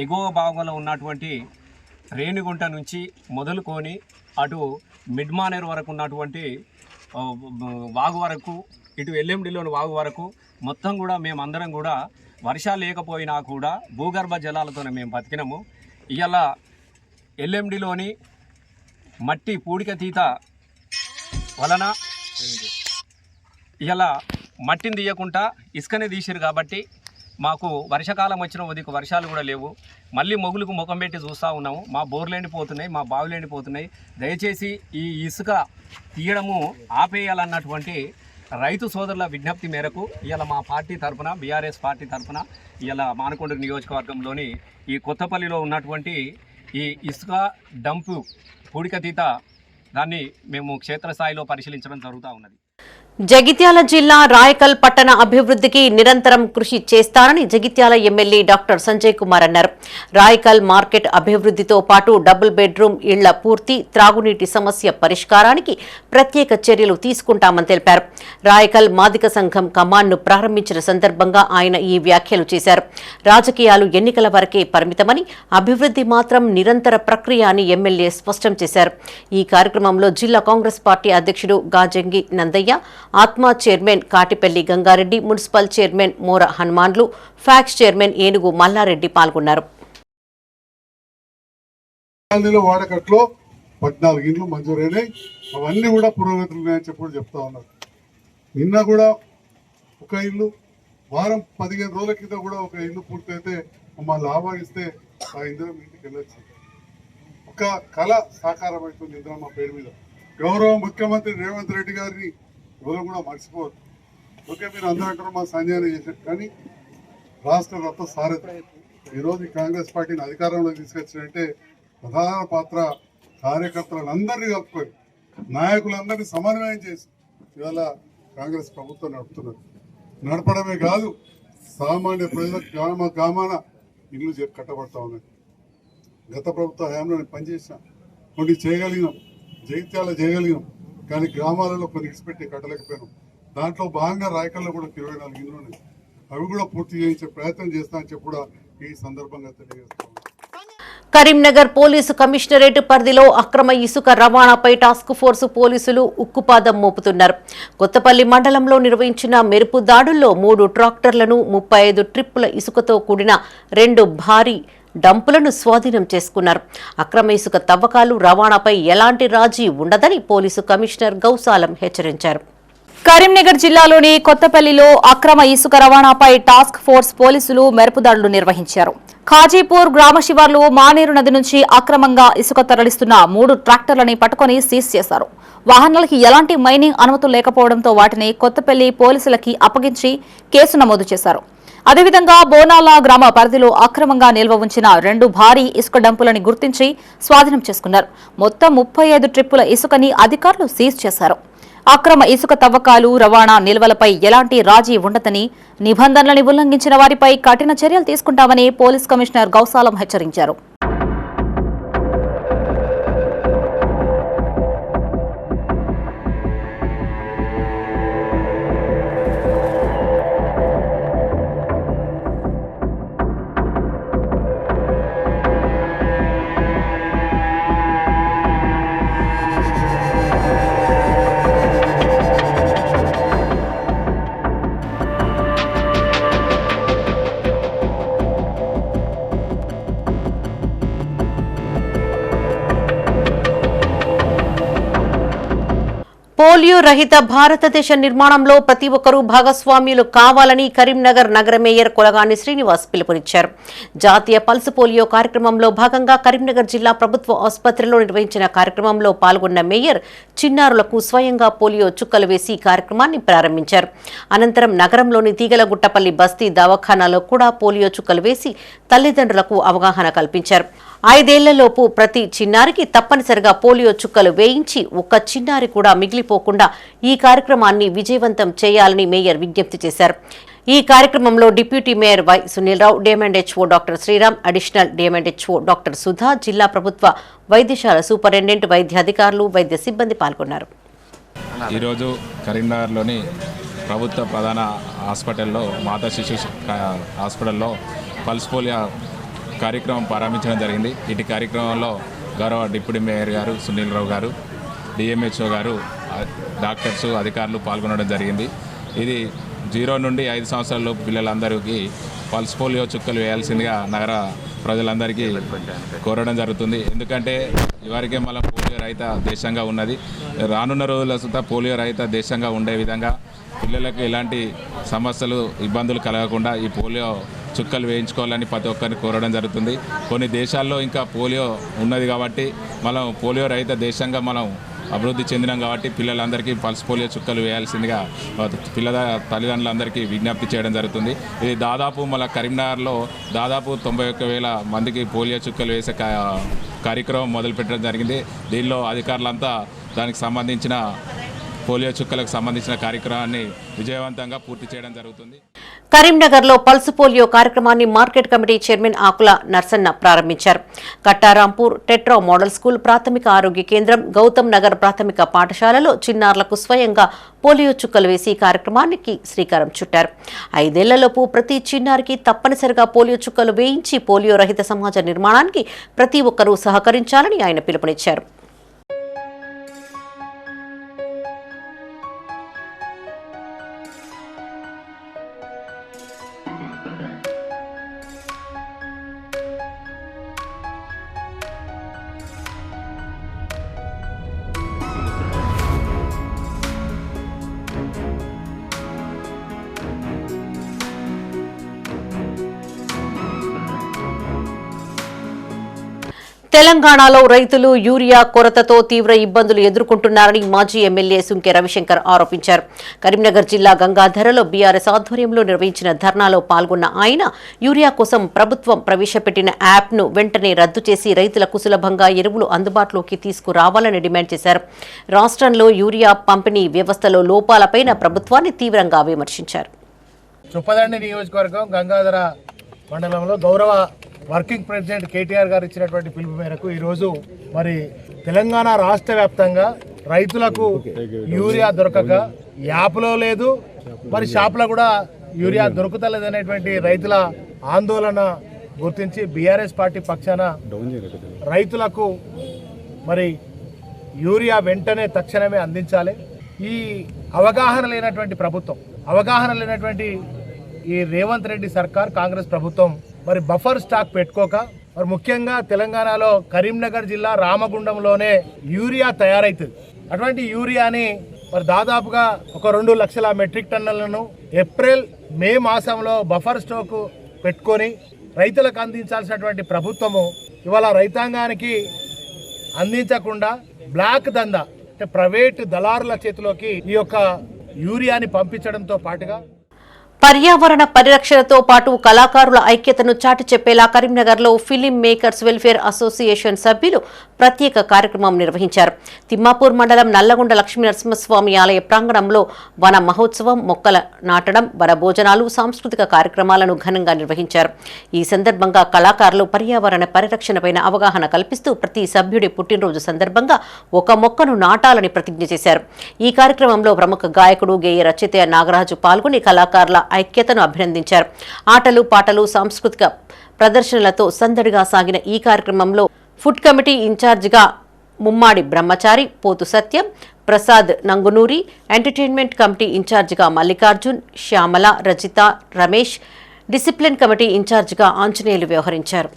ఎగువ భాగంలో ఉన్నటువంటి రేణిగుంట నుంచి మొదలుకొని అటు మిడ్మానేర్ వరకు ఉన్నటువంటి వాగు వరకు, ఇటు ఎల్ఎండిలోని వాగు వరకు మొత్తం కూడా మేమందరం కూడా వర్షాలు లేకపోయినా కూడా భూగర్భ జలాలతోనే మేము బతికినాము. ఇవాళ ఎల్ఎండిలోని మట్టి పూడిక తీత వలన ఇలా మట్టిని తీయకుండా ఇసుకనే తీసిరు కాబట్టి మాకు వర్షాకాలం వచ్చిన ఉదికి వర్షాలు కూడా లేవు. మళ్ళీ మొగులకు ముఖం పెట్టి చూస్తూ ఉన్నాము. మా బోర్లు ఎండిపోతున్నాయి, మా బావులు ఎండిపోతున్నాయి. దయచేసి ఈ ఇసుక తీయడము ఆపేయాలన్నటువంటి రైతు సోదరుల విజ్ఞప్తి మేరకు ఇవాళ మా పార్టీ తరఫున, బీఆర్ఎస్ పార్టీ తరఫున ఇవాళ మానకొండ నియోజకవర్గంలోని ఈ కొత్తపల్లిలో ఉన్నటువంటి ఈ ఇసుక డంపు పూడికతీత దాన్ని మేము క్షేత్రస్థాయిలో పరిశీలించడం జరుగుతూ ఉన్నది. జగిత్యాల జిల్లా రాయకల్ పట్టణ అభివృద్ధికి నిరంతరం కృషి చేస్తానని జగిత్యాల ఎమ్మెల్యే డాక్టర్ సంజయ్ కుమార్ అన్నారు. రాయకల్ మార్కెట్ అభివృద్ధితో పాటు డబుల్ బెడ్రూమ్ ఇళ్ల పూర్తి, త్రాగునీటి సమస్య పరిష్కారానికి ప్రత్యేక చర్యలు తీసుకుంటామని తెలిపారు. రాయకల్ మాదిక సంఘం కమాండ్ను ప్రారంభించిన సందర్భంగా ఆయన ఈ వ్యాఖ్యలు చేశారు. రాజకీయాలు ఎన్నికల వరకే పరిమితమని, అభివృద్ధి మాత్రం నిరంతర ప్రక్రియ అని ఎమ్మెల్యే స్పష్టం చేశారు. ఈ కార్యక్రమంలో జిల్లా కాంగ్రెస్ పార్టీ అధ్యక్షుడు గాజంగి నందయ్య, ఆత్మ chairman Katipalli Gangareddy, municipal chairman Mora Hanumanlu, PACS chairman Enugu Mallareddy పాల్గొన్నారు. వాడకట్లో 14 ఇండ్లు మంజూరైనాయి. అవన్నీ కూడా పురోగతులు ఉన్నాయని చెప్తా ఉన్నారు. నిన్న కూడా ఒక ఇల్లు, వారం 15 రోజుల కింద కూడా ఒక ఇల్లు పూర్తయితే మమ్మల్ని ఆహ్వానిస్తే ఆ ఇందులో ఇంటికి వెళ్ళొచ్చు. ఒక కళ సాకారం అవుతుంది ఇంద్రమ్మ పేరు మీద. గౌరవ ముఖ్యమంత్రి రేవంత్ రెడ్డి గారిని ఎవరు కూడా మర్చిపోవద్దు. ఓకే, మీరు అందరూ అంటారు మా సంజయన చేశారు, కానీ రాష్ట్ర రత్న సారథి ఈరోజు కాంగ్రెస్ పార్టీని అధికారంలోకి తీసుకొచ్చినట్టే ప్రధాన పాత్ర కార్యకర్తలందరినీ కలుపుకొని, నాయకులందరినీ సమన్వయం చేసి ఇవాళ కాంగ్రెస్ ప్రభుత్వం నడుపుతున్నారు. నడపడమే కాదు, సామాన్య ప్రజలకు గ్రామాన ఇల్లు కట్టబడతా ఉన్నాయి. గత ప్రభుత్వ హయాంలో నేను పనిచేసినా, కొన్ని చేయగలిగినాం, జగిత్యాల చేయగలిగినాం, కానీ గ్రామాలలో కొన్ని ఇచ్చిపెట్టి కట్టలేకపోయినాం. దాంట్లో భాగంగా రాయకల్లో కూడా 24 ఇండ్లు ఉన్నాయి. అవి కూడా పూర్తి చేయించే ప్రయత్నం చేస్తామని చెప్పి కూడా ఈ సందర్భంగా తెలియజేస్తాం. కరీంనగర్ పోలీసు కమిషనరేట్ పరిధిలో అక్రమ ఇసుక రవాణాపై టాస్క్ ఫోర్స్ పోలీసులు ఉక్కుపాదం మోపుతున్నారు. కొత్తపల్లి మండలంలో నిర్వహించిన మెరుపు దాడుల్లో 3 ట్రాక్టర్లను, 35 ట్రిప్పుల ఇసుకతో కూడిన 2 భారీ డంపులను స్వాధీనం చేసుకున్నారు. అక్రమ ఇసుక తవ్వకాలు, రవాణాపై ఎలాంటి రాజీ ఉండదని పోలీసు కమిషనర్ గౌసాలం హెచ్చరించారు. కరీంనగర్ జిల్లాలోని కొత్తపల్లిలో అక్రమ ఇసుక రవాణాపై టాస్క్ ఫోర్స్ పోలీసులు మెరుపుదాడులు నిర్వహించారు. ఖాజీపూర్ గ్రామ శివార్లు మానేరు నది నుంచి అక్రమంగా ఇసుక తరలిస్తున్న 3 ట్రాక్టర్లని పట్టుకుని సీజ్ చేశారు. వాహనాలకి ఎలాంటి మైనింగ్ అనుమతులు లేకపోవడంతో వాటిని కొత్తపల్లి పోలీసులకి అప్పగించి కేసు నమోదు చేశారు. అదేవిధంగా బోనాల గ్రామ పరిధిలో అక్రమంగా నిల్వ ఉంచిన 2 భారీ ఇసుక డంపులని గుర్తించి స్వాధీనం చేసుకున్నారు. మొత్తం 35 ట్రిప్పుల ఇసుకని అధికారులు సీజ్ చేశారు. అక్రమ ఇసుక తవ్వకాలు, రవాణా నిల్వలపై ఎలాంటి రాజీ ఉండదని, నిబంధనలను ఉల్లంఘించిన వారిపై కఠిన చర్యలు తీసుకుంటామని పోలీస్ కమిషనర్ గౌసాలం హెచ్చరించారు. పోలియో రహిత భారతదేశ నిర్మాణంలో ప్రతి ఒక్కరూ భాగస్వామ్యులు కావాలని కరీంనగర్ నగర మేయర్ కొలగాని శ్రీనివాస్ పిలుపునిచ్చారు. జాతీయ పల్స్ పోలియో కార్యక్రమంలో భాగంగా కరీంనగర్ జిల్లా ప్రభుత్వ ఆసుపత్రిలో నిర్వహించిన కార్యక్రమంలో పాల్గొన్న మేయర్ చిన్నారులకు స్వయంగా పోలియో చుక్కలు వేసి కార్యక్రమాన్ని ప్రారంభించారు. అనంతరం నగరంలోని తీగలగుట్టపల్లి బస్తీ దవాఖానాలో కూడా పోలియో చుక్కలు వేసి తల్లిదండ్రులకు అవగాహన కల్పించారు. 5 ఏళ్లలోపు ప్రతి చిన్నారికి తప్పనిసరిగా పోలియో చుక్కలు వేయించి ఒక్క చిన్నారి కూడా మిగిలిపోకుండా ఈ కార్యక్రమాన్ని విజయవంతం చేయాలని మేయర్ విజ్ఞప్తి చేశారు. ఈ కార్యక్రమంలో deputy mayor Y Sunil Rao, DM and HO doctor Sriram, additional DM and HO doctor Sudha, జిల్లా ప్రభుత్వ వైద్యశాల సూపరింటెండెంట్, వైద్య అధికారులు, వైద్య సిబ్బంది పాల్గొన్నారు. ఈరోజు కరీంనగర్లోని ప్రభుత్వ ప్రధాన హాస్పిటల్లో, మాతా శిశు హాస్పిటల్లో పల్స్ పోలియో కార్యక్రమం ప్రారంభించడం జరిగింది. ఇటు కార్యక్రమంలో గౌరవ డిప్యూటీ మేయర్ గారు సునీల్ రావు గారు, డిఎంహెచ్ఓ గారు, డాక్టర్స్, అధికారులు పాల్గొనడం జరిగింది. ఇది 0 నుండి 5 సంవత్సరాల పిల్లలందరికీ పల్స్ పోలియో చుక్కలు వేయాల్సిందిగా నగర ప్రజలందరికీ కోరడం జరుగుతుంది. ఎందుకంటే ఇవరికే మన పోలియో రహిత దేశంగా ఉన్నది. రానున్న రోజుల సుతా పోలియో రహిత దేశంగా ఉండే విధంగా పిల్లలకు ఎలాంటి సమస్యలు, ఇబ్బందులు కలగకుండా ఈ పోలియో చుక్కలు వేయించుకోవాలని ప్రతి ఒక్కరిని కోరడం జరుగుతుంది. కొన్ని దేశాల్లో ఇంకా పోలియో ఉన్నది కాబట్టి మనం పోలియో రహిత దేశంగా మనం అభివృద్ధి చెందినాం కాబట్టి పిల్లలందరికీ పల్స్ పోలియో చుక్కలు వేయాల్సిందిగా పిల్లల తల్లిదండ్రులందరికీ విజ్ఞప్తి చేయడం జరుగుతుంది. ఇది దాదాపు మన కరీంనగర్లో దాదాపు 91,000 మందికి పోలియో చుక్కలు వేసే కార్యక్రమం మొదలుపెట్టడం జరిగింది. దీనిలో అధికారులంతా దానికి సంబంధించిన పోలియో చుక్కలకు సంబంధించిన కార్యక్రమాన్ని విజయవంతంగా పూర్తి చేయడం జరుగుతుంది. కరీంనగర్లో పల్స్ పోలియో కార్యక్రమాన్ని మార్కెట్ కమిటీ చైర్మన్ ఆకుల నర్సన్న ప్రారంభించారు. కట్టారాంపూర్ టెట్రా మోడల్ స్కూల్, ప్రాథమిక ఆరోగ్య కేంద్రం, గౌతమ్ నగర్ ప్రాథమిక పాఠశాలలో చిన్నారులకు స్వయంగా పోలియో చుక్కలు వేసి కార్యక్రమానికి శ్రీకారం చుట్టారు. 5 ఏళ్లలోపు ప్రతి చిన్నారికి తప్పనిసరిగా పోలియో చుక్కలు వేయించి పోలియో రహిత సమాజ నిర్మాణానికి ప్రతి ఒక్కరూ సహకరించాలని ఆయన పిలుపునిచ్చారు. తెలంగాణలో రైతులు యూరియా కొరతతో తీవ్ర ఇబ్బందులు ఎదుర్కొంటున్నారని మాజీ ఎమ్మెల్యే సుంకె రవిశంకర్ ఆరోపించారు. కరీంనగర్ జిల్లా గంగాధరలో బీఆర్ఎస్ ఆధ్వర్యంలో నిర్వహించిన ధర్నాలో పాల్గొన్న ఆయన యూరియా కోసం ప్రభుత్వం ప్రవేశపెట్టిన యాప్ను వెంటనే రద్దు చేసి రైతులకు సులభంగా ఎరువులు అందుబాటులోకి తీసుకురావాలని డిమాండ్ చేశారు. రాష్ట్రంలో యూరియా పంపిణీ వ్యవస్థలో లోపాలపైన ప్రభుత్వాన్ని తీవ్రంగా విమర్శించారు. చొప్పదండి నియోజకవర్గం గంగాధర మండలంలో గౌరవ వర్కింగ్ ప్రెసిడెంట్ కేటీఆర్ గారు ఇచ్చినటువంటి పిలుపు మేరకు ఈరోజు మరి తెలంగాణ రాష్ట్ర వ్యాప్తంగా రైతులకు యూరియా దొరకక యాప్లో లేదు, మరి షాప్లో కూడా యూరియా దొరుకుతలేదనేటువంటి రైతుల ఆందోళన గుర్తించి బీఆర్ఎస్ పార్టీ పక్షాన రైతులకు మరి యూరియా వెంటనే తక్షణమే అందించాలి. ఈ అవగాహన లేనటువంటి ప్రభుత్వం, అవగాహన లేనటువంటి ఈ రేవంత్ రెడ్డి సర్కార్, కాంగ్రెస్ ప్రభుత్వం మరి బఫర్ స్టాక్ పెట్టుకోక మరి ముఖ్యంగా తెలంగాణలో కరీంనగర్ జిల్లా రామగుండంలోనే యూరియా తయారైతుంది. అటువంటి యూరియాని మరి దాదాపుగా ఒక 2 లక్షల మెట్రిక్ టన్నులను ఏప్రిల్ మే మాసంలో బఫర్ స్టాక్ పెట్టుకొని రైతులకు అందించాల్సినటువంటి ప్రభుత్వము ఇవాళ రైతాంగానికి అందించకుండా బ్లాక్ దందా అంటే ప్రైవేట్ దళారుల చేతిలోకి ఈ యొక్క యూరియాని పంపించడంతో పాటుగా పర్యావరణ పరిరక్షణతో పాటు కళాకారుల ఐక్యతను చాటి చెప్పేలా కరీంనగర్లో ఫిలిం మేకర్స్ వెల్ఫేర్ అసోసియేషన్ సభ్యులు ప్రత్యేక కార్యక్రమం నిర్వహించారు. తిమ్మాపూర్ మండలం నల్లగొండ లక్ష్మీనరసింహస్వామి ఆలయ ప్రాంగణంలో వన మహోత్సవం, మొక్కల నాటడం, వనభోజనాలు, సాంస్కృతిక కార్యక్రమాలను ఘనంగా నిర్వహించారు. ఈ సందర్భంగా కళాకారులు పర్యావరణ పరిరక్షణపై అవగాహన కల్పిస్తూ ప్రతి సభ్యుడి పుట్టినరోజు సందర్భంగా ఒక మొక్కను నాటాలని ప్రతిజ్ఞ చేశారు. ఈ కార్యక్రమంలో ప్రముఖ గాయకుడు, గేయ రచయిత నాగరాజు పాల్గొని కళాకారుల ఐక్యతను అభినందించారు. ఆటలు, పాటలు, సాంస్కృతిక ప్రదర్శనలతో సందడిగా సాగిన ఈ కార్యక్రమంలో ఫుడ్ కమిటీ ఇన్ఛార్జిగా ముమ్మాడి బ్రహ్మచారి, పోతు సత్యం, ప్రసాద్ నంగునూరి, ఎంటర్టైన్మెంట్ కమిటీ ఇన్ఛార్జిగా మల్లికార్జున్, శ్యామల, రజిత, రమేష్, డిసిప్లిన్ కమిటీ ఇన్ఛార్జిగా ఆంజనేయులు వ్యవహరించారు.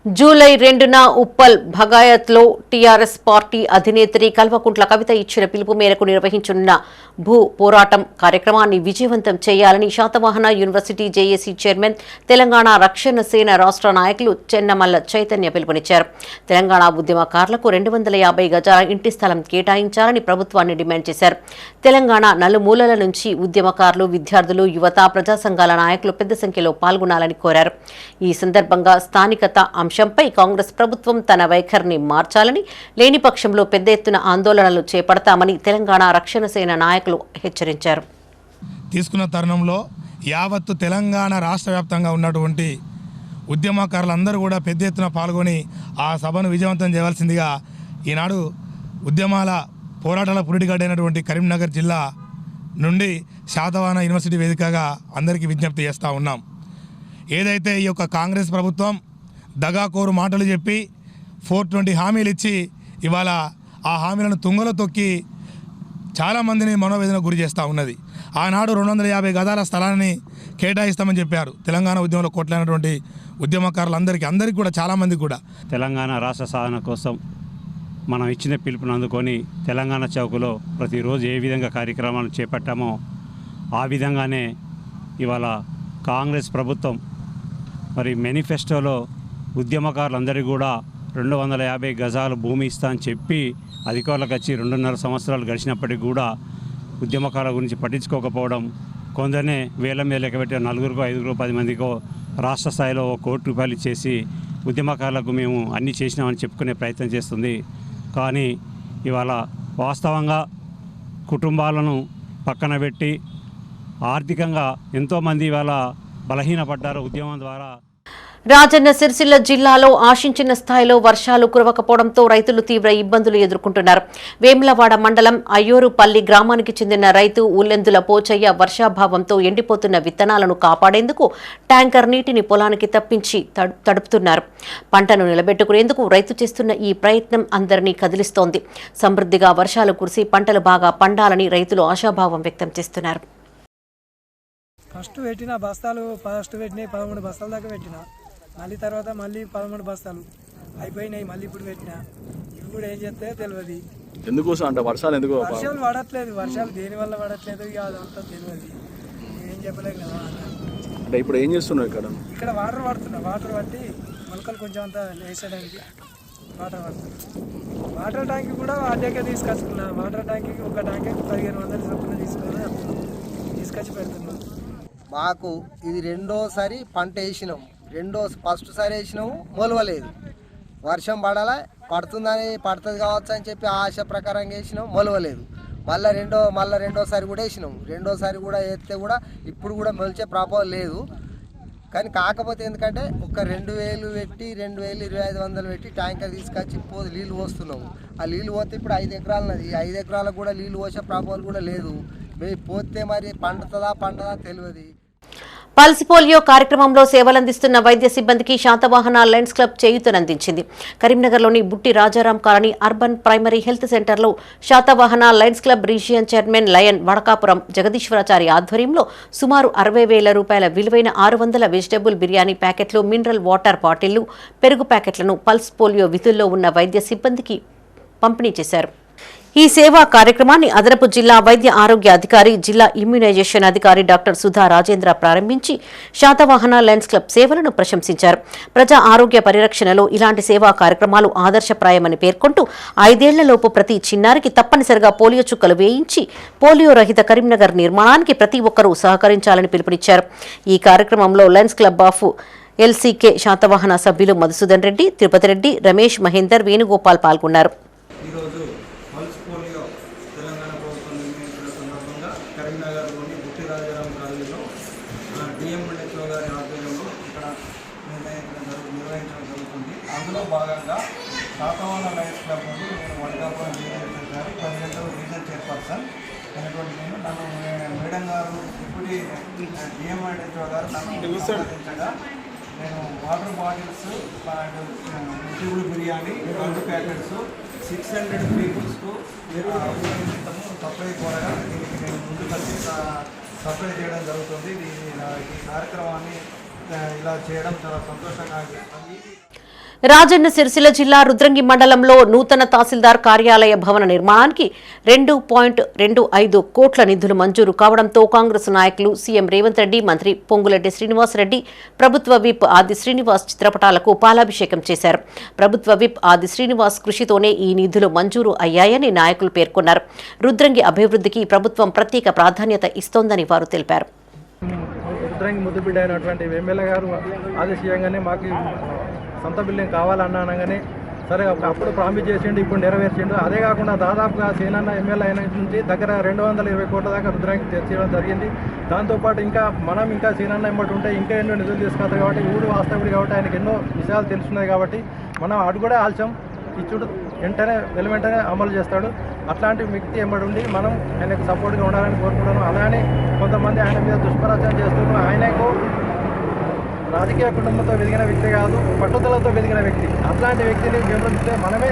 జూలై 2న ఉప్పల్ భగాయత్లో టీఆర్ఎస్ పార్టీ అధినేత్రి కల్వకుంట్ల కవిత ఇచ్చిన పిలుపు మేరకు నిర్వహించనున్న భూ పోరాటం కార్యక్రమాన్ని విజయవంతం చేయాలని Satavahana university JAC chairman Telangana Rakshana Sena రాష్ట్ర నాయకులు చెన్నమల్ల చైతన్య పిలుపునిచ్చారు. తెలంగాణ ఉద్యమకారులకు 250 గజాల ఇంటి స్థలం కేటాయించాలని ప్రభుత్వాన్ని డిమాండ్ చేశారు. తెలంగాణ నలుమూలల నుంచి ఉద్యమకారులు, విద్యార్థులు, యువత, ప్రజా సంఘాల నాయకులు పెద్ద సంఖ్యలో పాల్గొనాలని కోరారు. ఈ సందర్భంగా స్థానికత అంశంపై కాంగ్రెస్ ప్రభుత్వం తన వైఖరిని మార్చాలని, లేని పక్షంలో పెద్ద ఎత్తున ఆందోళనలు చేపడతామని తెలంగాణ రక్షణ సేన నాయకులు హెచ్చరించారు. తీసుకున్న తరుణంలో యావత్తు తెలంగాణ రాష్ట్ర వ్యాప్తంగా ఉన్నటువంటి ఉద్యమకారులందరూ కూడా పెద్ద ఎత్తున పాల్గొని ఆ సభను విజయవంతం చేయవలసిందిగా ఈనాడు ఉద్యమాల పోరాటాల పురిటిగడ్డైనటువంటి కరీంనగర్ జిల్లా నుండి శాతవాహన యూనివర్సిటీ వేదికగా అందరికీ విజ్ఞప్తి చేస్తూ ఉన్నాం. ఏదైతే ఈ యొక్క కాంగ్రెస్ ప్రభుత్వం దగాకోరు మాటలు చెప్పి 420 హామీలు ఇచ్చి ఇవాళ ఆ హామీలను తుంగలో తొక్కి చాలామందిని మనోవేదన గురి చేస్తూ ఉన్నది. ఆనాడు 250 గజాల స్థలాన్ని కేటాయిస్తామని చెప్పారు. తెలంగాణ ఉద్యమంలో కొట్లాడినటువంటి ఉద్యమకారులందరికీ కూడా చాలామంది కూడా తెలంగాణ రాష్ట్ర సాధన కోసం మనం ఇచ్చిన పిలుపును అందుకొని తెలంగాణ చౌకలో ప్రతిరోజు ఏ విధంగా కార్యక్రమాలు చేపట్టామో ఆ విధంగానే ఇవాళ కాంగ్రెస్ ప్రభుత్వం మరి మేనిఫెస్టోలో ఉద్యమకారులందరికీ కూడా 250 గజాలు భూమి ఇస్తా అని చెప్పి అధికారులకు వచ్చి 2.5 సంవత్సరాలు గడిచినప్పటికీ కూడా ఉద్యమకారుల గురించి పట్టించుకోకపోవడం, కొందరినే వేల మీద లెక్కబెట్టే 4గురికో 5గురికో 10 మందికో రాష్ట్ర స్థాయిలో ₹1 కోటి ఇచ్చేసి ఉద్యమకారులకు మేము అన్నీ చేసినామని చెప్పుకునే ప్రయత్నం చేస్తుంది. కానీ ఇవాళ వాస్తవంగా కుటుంబాలను పక్కన పెట్టి ఆర్థికంగా ఎంతోమంది ఇవాళ బలహీనపడ్డారు ఉద్యమం ద్వారా. రాజన్న సిరిసిల్ల జిల్లాలో ఆశించిన స్థాయిలో వర్షాలు కురవకపోవడంతో రైతులు తీవ్ర ఇబ్బందులు ఎదుర్కొంటున్నారు. వేములవాడ మండలం అయ్యూరుపల్లి గ్రామానికి చెందిన రైతు ఉల్లెందుల పోచయ్య వర్షాభావంతో ఎండిపోతున్న విత్తనాలను కాపాడేందుకు ట్యాంకర్ నీటిని పొలానికి తప్పించి తడుపుతున్నారు. పంటను నిలబెట్టుకునేందుకు రైతు చేస్తున్న ఈ ప్రయత్నం అందరినీ కదిలిస్తోంది. సమృద్ధిగా వర్షాలు కురిసి పంటలు బాగా పండాలని రైతులు ఆశాభావం వ్యక్తం చేస్తున్నారు. ఫస్ట్ పెట్టిన బస్తాలు పెట్టినాయి 13 బస్తాల దాకా పెట్టిన, మళ్ళీ తర్వాత మళ్ళీ 13 బస్తాలు అయిపోయినాయి, మళ్ళీ ఇప్పుడు పెట్టిన. ఇవి కూడా ఏం చేస్తే తెలియదు. ఎందుకోసం అంటే వర్షాలు పడట్లేదు, వర్షాలు దేనివల్ల పడట్లేదు ఇక అదంతా తెలియదు, ఏం చెప్పలేదు కదా. అంటే ఇప్పుడు ఏం చేస్తున్నారు ఇక్కడ వాటర్ పడుతున్నా, వాటర్ పట్టి మొలకలు కొంచెం అంతా వేసడానికి వాటర్ పడుతున్నా. వాటర్ ట్యాంక్ కూడా అడ్డకే తీసుకొచ్చుకున్నా. వాటర్ ట్యాంక్కి ఒక ట్యాంక్కి 1500 చొప్పున తీసుకొచ్చి పెడుతున్నాం. మాకు ఇది రెండోసారి పంట వేసినాం. ఫస్ట్ సారి వేసినాము మొలవలేదు. వర్షం పడుతుంది కావచ్చు అని చెప్పి ఆశ ప్రకారంగా వేసినాం, మొలవలేదు. మళ్ళీ రెండోసారి కూడా వేసినాం. రెండోసారి కూడా వేస్తే కూడా ఇప్పుడు కూడా మొలిచే ప్రాబ్లం లేదు. కానీ కాకపోతే ఎందుకంటే ఒక 2000 పెట్టి 22,500 పెట్టి ట్యాంకర్ తీసుకొచ్చి నీళ్ళు పోస్తున్నాము. ఆ నీళ్ళు పోతే ఇప్పుడు 5 ఎకరాలన్నది. 5 ఎకరాలకు కూడా నీళ్ళు పోసే ప్రాబ్లం కూడా లేదు. పోతే మరి పండుతుందా తెలియదు. పల్స్ పోలియో కార్యక్రమంలో సేవలందిస్తున్న వైద్య సిబ్బందికి శాతవాహన లయన్స్ క్లబ్ చేయూతనందించింది. కరీంనగర్లోని Butti Rajaram colony urban primary health సెంటర్లో Satavahana lions club region chairman lion Vadakapuram Jagadeeswarachari ఆధ్వర్యంలో సుమారు 60,000 రూపాయల విలువైన 600 వెజిటబుల్ బిర్యానీ ప్యాకెట్లు, మినరల్ వాటర్ బాటిళ్లు, పెరుగు ప్యాకెట్లను పల్స్ పోలియో విధుల్లో ఉన్న వైద్య సిబ్బందికి పంపిణీ చేశారు. ఈ సేవా కార్యక్రమాన్ని అదనపు జిల్లా వైద్య ఆరోగ్య అధికారి, జిల్లా ఇమ్యునైజేషన్ అధికారి డాక్టర్ సుధా రాజేంద్ర ప్రారంభించి శాతవాహన లయన్స్ క్లబ్ సేవలను ప్రశంసించారు. ప్రజా ఆరోగ్య పరిరక్షణలో ఇలాంటి సేవా కార్యక్రమాలు ఆదర్శప్రాయమని పేర్కొంటూ 5 ఏళ్లలోపు ప్రతి చిన్నారికి తప్పనిసరిగా పోలియో చుక్కలు వేయించి పోలియో రహిత కరీంనగర్ నిర్మాణానికి ప్రతి ఒక్కరూ సహకరించాలని పిలుపునిచ్చారు. ఈ కార్యక్రమంలో లయన్స్ క్లబ్ ఆఫ్ ఎల్సీకే శాతవాహన సభ్యులు మధుసూదన్ రెడ్డి, తిరుపతి రెడ్డి, రమేష్, మహేందర్, వేణుగోపాల్ పాల్గొన్నారు. కరీంనగర్లోని బుట్టి రాజారాం కాలనీలో డిఎంహెచ్ఓ గారి ఆధ్వర్యంలో ఇక్కడ నిర్వహించడం జరుగుతుంది. అందులో భాగంగా శాతవాహన లయన్స్ క్లబ్ నుండి నేను వడకాపురం జిల్లా గారు ప్రెసిడెంట్ రీజన్ చైర్పర్సన్ అయినటువంటి నన్ను మేడం గారు డిప్యూటీ డిఎంహెచ్ఓ గారు నన్ను సంప్రదించగా నేను water bottles, vegetable biryani 2 packets 600 పీపుల్స్కు సప్లై కోరగా దీనికి నేను ముందుకొచ్చి సప్లై చేయడం జరుగుతుంది. ఈ కార్యక్రమాన్ని ఇలా చేయడం చాలా సంతోషంగా అనిపిస్తుంది. రాజన్న సిరిసిల్ల జిల్లా రుద్రంగి మండలంలో నూతన తహసీల్దార్ కార్యాలయ భవన నిర్మాణానికి 2.25 కోట్ల నిధులు మంజూరు కావడంతో కాంగ్రెస్ నాయకులు సీఎం రేవంత్ రెడ్డి, మంత్రి పొంగులెడ్డి శ్రీనివాసరెడ్డి, ప్రభుత్వ విప్ ఆది శ్రీనివాస్ చిత్రపటాలకు పాలాభిషేకం చేశారు. ప్రభుత్వ విప్ ఆది శ్రీనివాస్ కృషితోనే ఈ నిధులు మంజూరు అయ్యాయని నాయకులు పేర్కొన్నారు. రుద్రంగి అభివృద్ధికి ప్రభుత్వం ప్రత్యేక ప్రాధాన్యత ఇస్తోందని వారు తెలిపారు. రుద్రంగి ముద్దుబిడ్డ అయినటువంటి ఎమ్మెల్యే గారు ఆదేశీయంగానే మాకు సొంత బిల్డింగ్ కావాలన్నానగానే సరే అప్పుడు ప్రామిస్ చేసిండు, ఇప్పుడు నెరవేర్చిండు. అదే కాకుండా దాదాపుగా సీనన్న ఎమ్మెల్యే అయిన నుంచి దగ్గర 220 కోట్ల దాకా రుద్రంగి తెచ్చడం జరిగింది. దాంతోపాటు ఇంకా సీనన్న ఎంబటి ఉంటే ఇంకా ఎన్నో నిధులు తీసుకొస్తాయి కాబట్టి ఊరు వాస్తవుడు కాబట్టి ఆయనకు ఎన్నో విషయాలు తెలుస్తున్నాయి కాబట్టి మనం అటు కూడా ఆలస్యం ఇచ్చుడు వెంటనే అమలు చేస్తాడు. అట్లాంటి వ్యక్తి ఎంబడి ఉండి మనం ఆయనకు సపోర్ట్గా ఉండాలని కోరుకుంటున్నాను. అలానే కొంతమంది ఆయన మీద దుష్ప్రచారం చేస్తున్నారు. ఆయనకు రాజకీయ కుటుంబంతో వెదిగిన వ్యక్తి కాదు, పట్టుదలతో వెదిగిన వ్యక్తి. అట్లాంటి వ్యక్తిని విమర్శిస్తే మనమే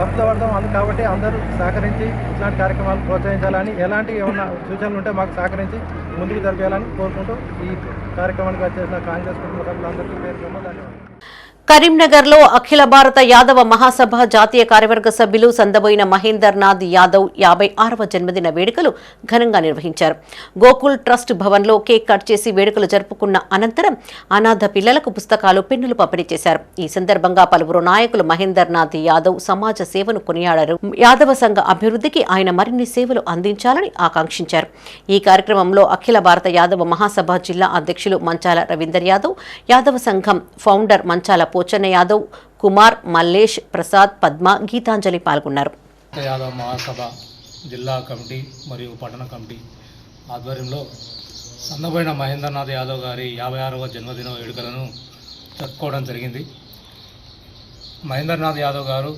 తప్పుతో పడతాం. కాబట్టి అందరూ సహకరించి ఇట్లాంటి కార్యక్రమాలు ప్రోత్సహించాలని, ఎలాంటి ఏమన్నా సూచనలు ఉంటే మాకు సహకరించి ముందుకు జరిపేయాలని కోరుకుంటూ ఈ కార్యక్రమానికి వచ్చేసిన కాంగ్రెస్ కుటుంబ సభ్యులందరికీ పేరు ధన్యవాదాలు. కరీంనగర్లో అఖిల భారత యాదవ మహాసభ జాతీయ కార్యవర్గ సభ్యులు సందబోయిన మహేందర్ నాథ్ యాదవ్ 56వ జన్మదిన వేడుకలు ఘనంగా నిర్వహించారు. గోకుల్ ట్రస్ట్ భవన్లో కేక్ కట్ చేసి వేడుకలు జరుపుకున్న అనంతరం అనాథ పిల్లలకు పుస్తకాలు, పెన్నులు పంపిణీ చేశారు. ఈ సందర్భంగా పలువురు నాయకులు మహేందర్ నాథ్ యాదవ్ సమాజ సేవను కొనియాడారు. యాదవ సంఘ అభివృద్ధికి ఆయన మరిన్ని సేవలు అందించాలని ఆకాంక్షించారు. ఈ కార్యక్రమంలో అఖిల భారత యాదవ మహాసభ జిల్లా అధ్యక్షులు మంచాల రవీందర్ యాదవ్, యాదవ సంఘం ఫౌండర్ మంచాల పోచన్న యాదవ్, కుమార్, మల్లేష్, ప్రసాద్, పద్మ, గీతాంజలి పాల్గొన్నారు. యాదవ్ మహాసభ జిల్లా కమిటీ మరియు పట్టణ కమిటీ ఆధ్వర్యంలో సన్నబోయిన మహేంద్రనాథ్ యాదవ్ గారి 56వ జన్మదిన వేడుకలను జరుపుకోవడం జరిగింది. మహేంద్రనాథ్ యాదవ్ గారు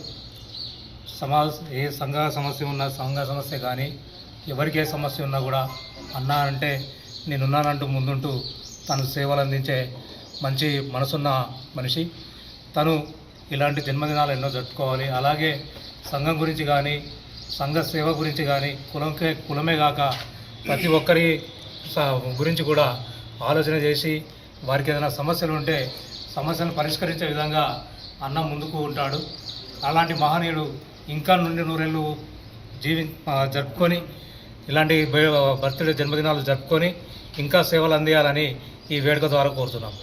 ఏ సంఘ సమస్య కానీ ఎవరికి ఏ సమస్య ఉన్నా కూడా అన్నా అంటే నేనున్నానంటూ ముందుంటూ తను సేవలు అందించే మంచి మనసున్న మనిషి. తను ఇలాంటి జన్మదినాలు ఎన్నో జరుపుకోవాలి. అలాగే సంఘం గురించి కానీ, సంఘ సేవ గురించి కానీ, కులమే కాక ప్రతి ఒక్కరి గురించి కూడా ఆలోచన చేసి వారికి ఏదైనా సమస్యలు ఉంటే సమస్యలను పరిష్కరించే విధంగా అన్న ముందుకు ఉంటాడు. అలాంటి మహనీయుడు ఇంకా నుండి నూరేళ్ళు జరుపుకొని ఇలాంటి బర్త్డే జన్మదినాలు జరుపుకొని ఇంకా సేవలు అందియాలని ఈ వేడుక ద్వారా కోరుతున్నాం.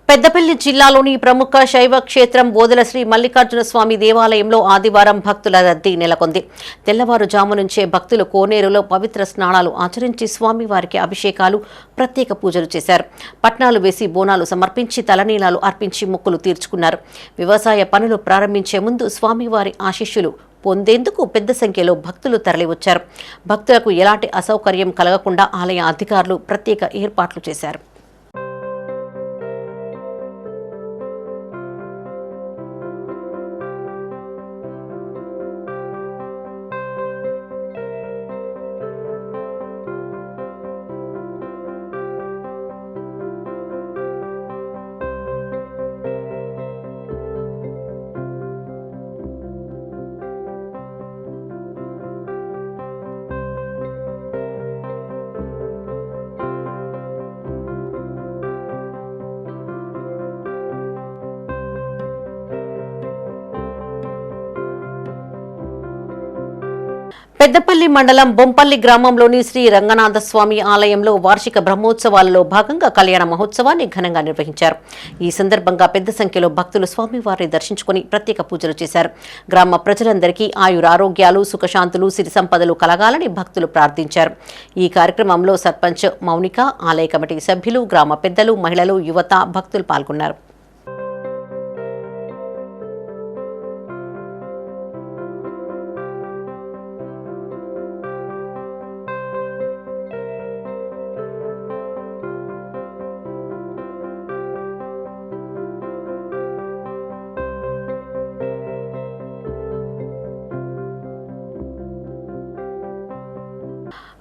పెద్దపల్లి జిల్లాలోని ప్రముఖ శైవ క్షేత్రం బోదెల శ్రీ మల్లికార్జున స్వామి దేవాలయంలో ఆదివారం భక్తుల రద్దీ నెలకొంది. తెల్లవారుజాము నుంచే భక్తులు కోనేరులో పవిత్ర స్నానాలు ఆచరించి స్వామివారికి అభిషేకాలు, ప్రత్యేక పూజలు చేశారు. పట్నాలు వేసి బోనాలు సమర్పించి తలనీలాలు అర్పించి మొక్కులు తీర్చుకున్నారు. వ్యవసాయ పనులు ప్రారంభించే ముందు స్వామివారి ఆశీస్సులు పొందేందుకు పెద్ద సంఖ్యలో భక్తులు తరలివచ్చారు. భక్తులకు ఎలాంటి అసౌకర్యం కలగకుండా ఆలయ అధికారులు ప్రత్యేక ఏర్పాట్లు చేశారు. పెద్దపల్లి మండలం బొంపల్లి గ్రామంలోని శ్రీ రంగనాథస్వామి ఆలయంలో వార్షిక బ్రహ్మోత్సవాలలో భాగంగా కళ్యాణ మహోత్సవాన్ని ఘనంగా నిర్వహించారు. ఈ సందర్భంగా పెద్ద సంఖ్యలో భక్తులు స్వామివారిని దర్శించుకుని ప్రత్యేక పూజలు చేశారు. గ్రామ ప్రజలందరికీ ఆయురారోగ్యాలు, సుఖశాంతులు, సిరి సంపదలు కలగాలని భక్తులు ప్రార్థించారు. ఈ కార్యక్రమంలో సర్పంచ్ మౌనిక, ఆలయ కమిటీ సభ్యులు, గ్రామ పెద్దలు, మహిళలు, యువత, భక్తులు పాల్గొన్నారు.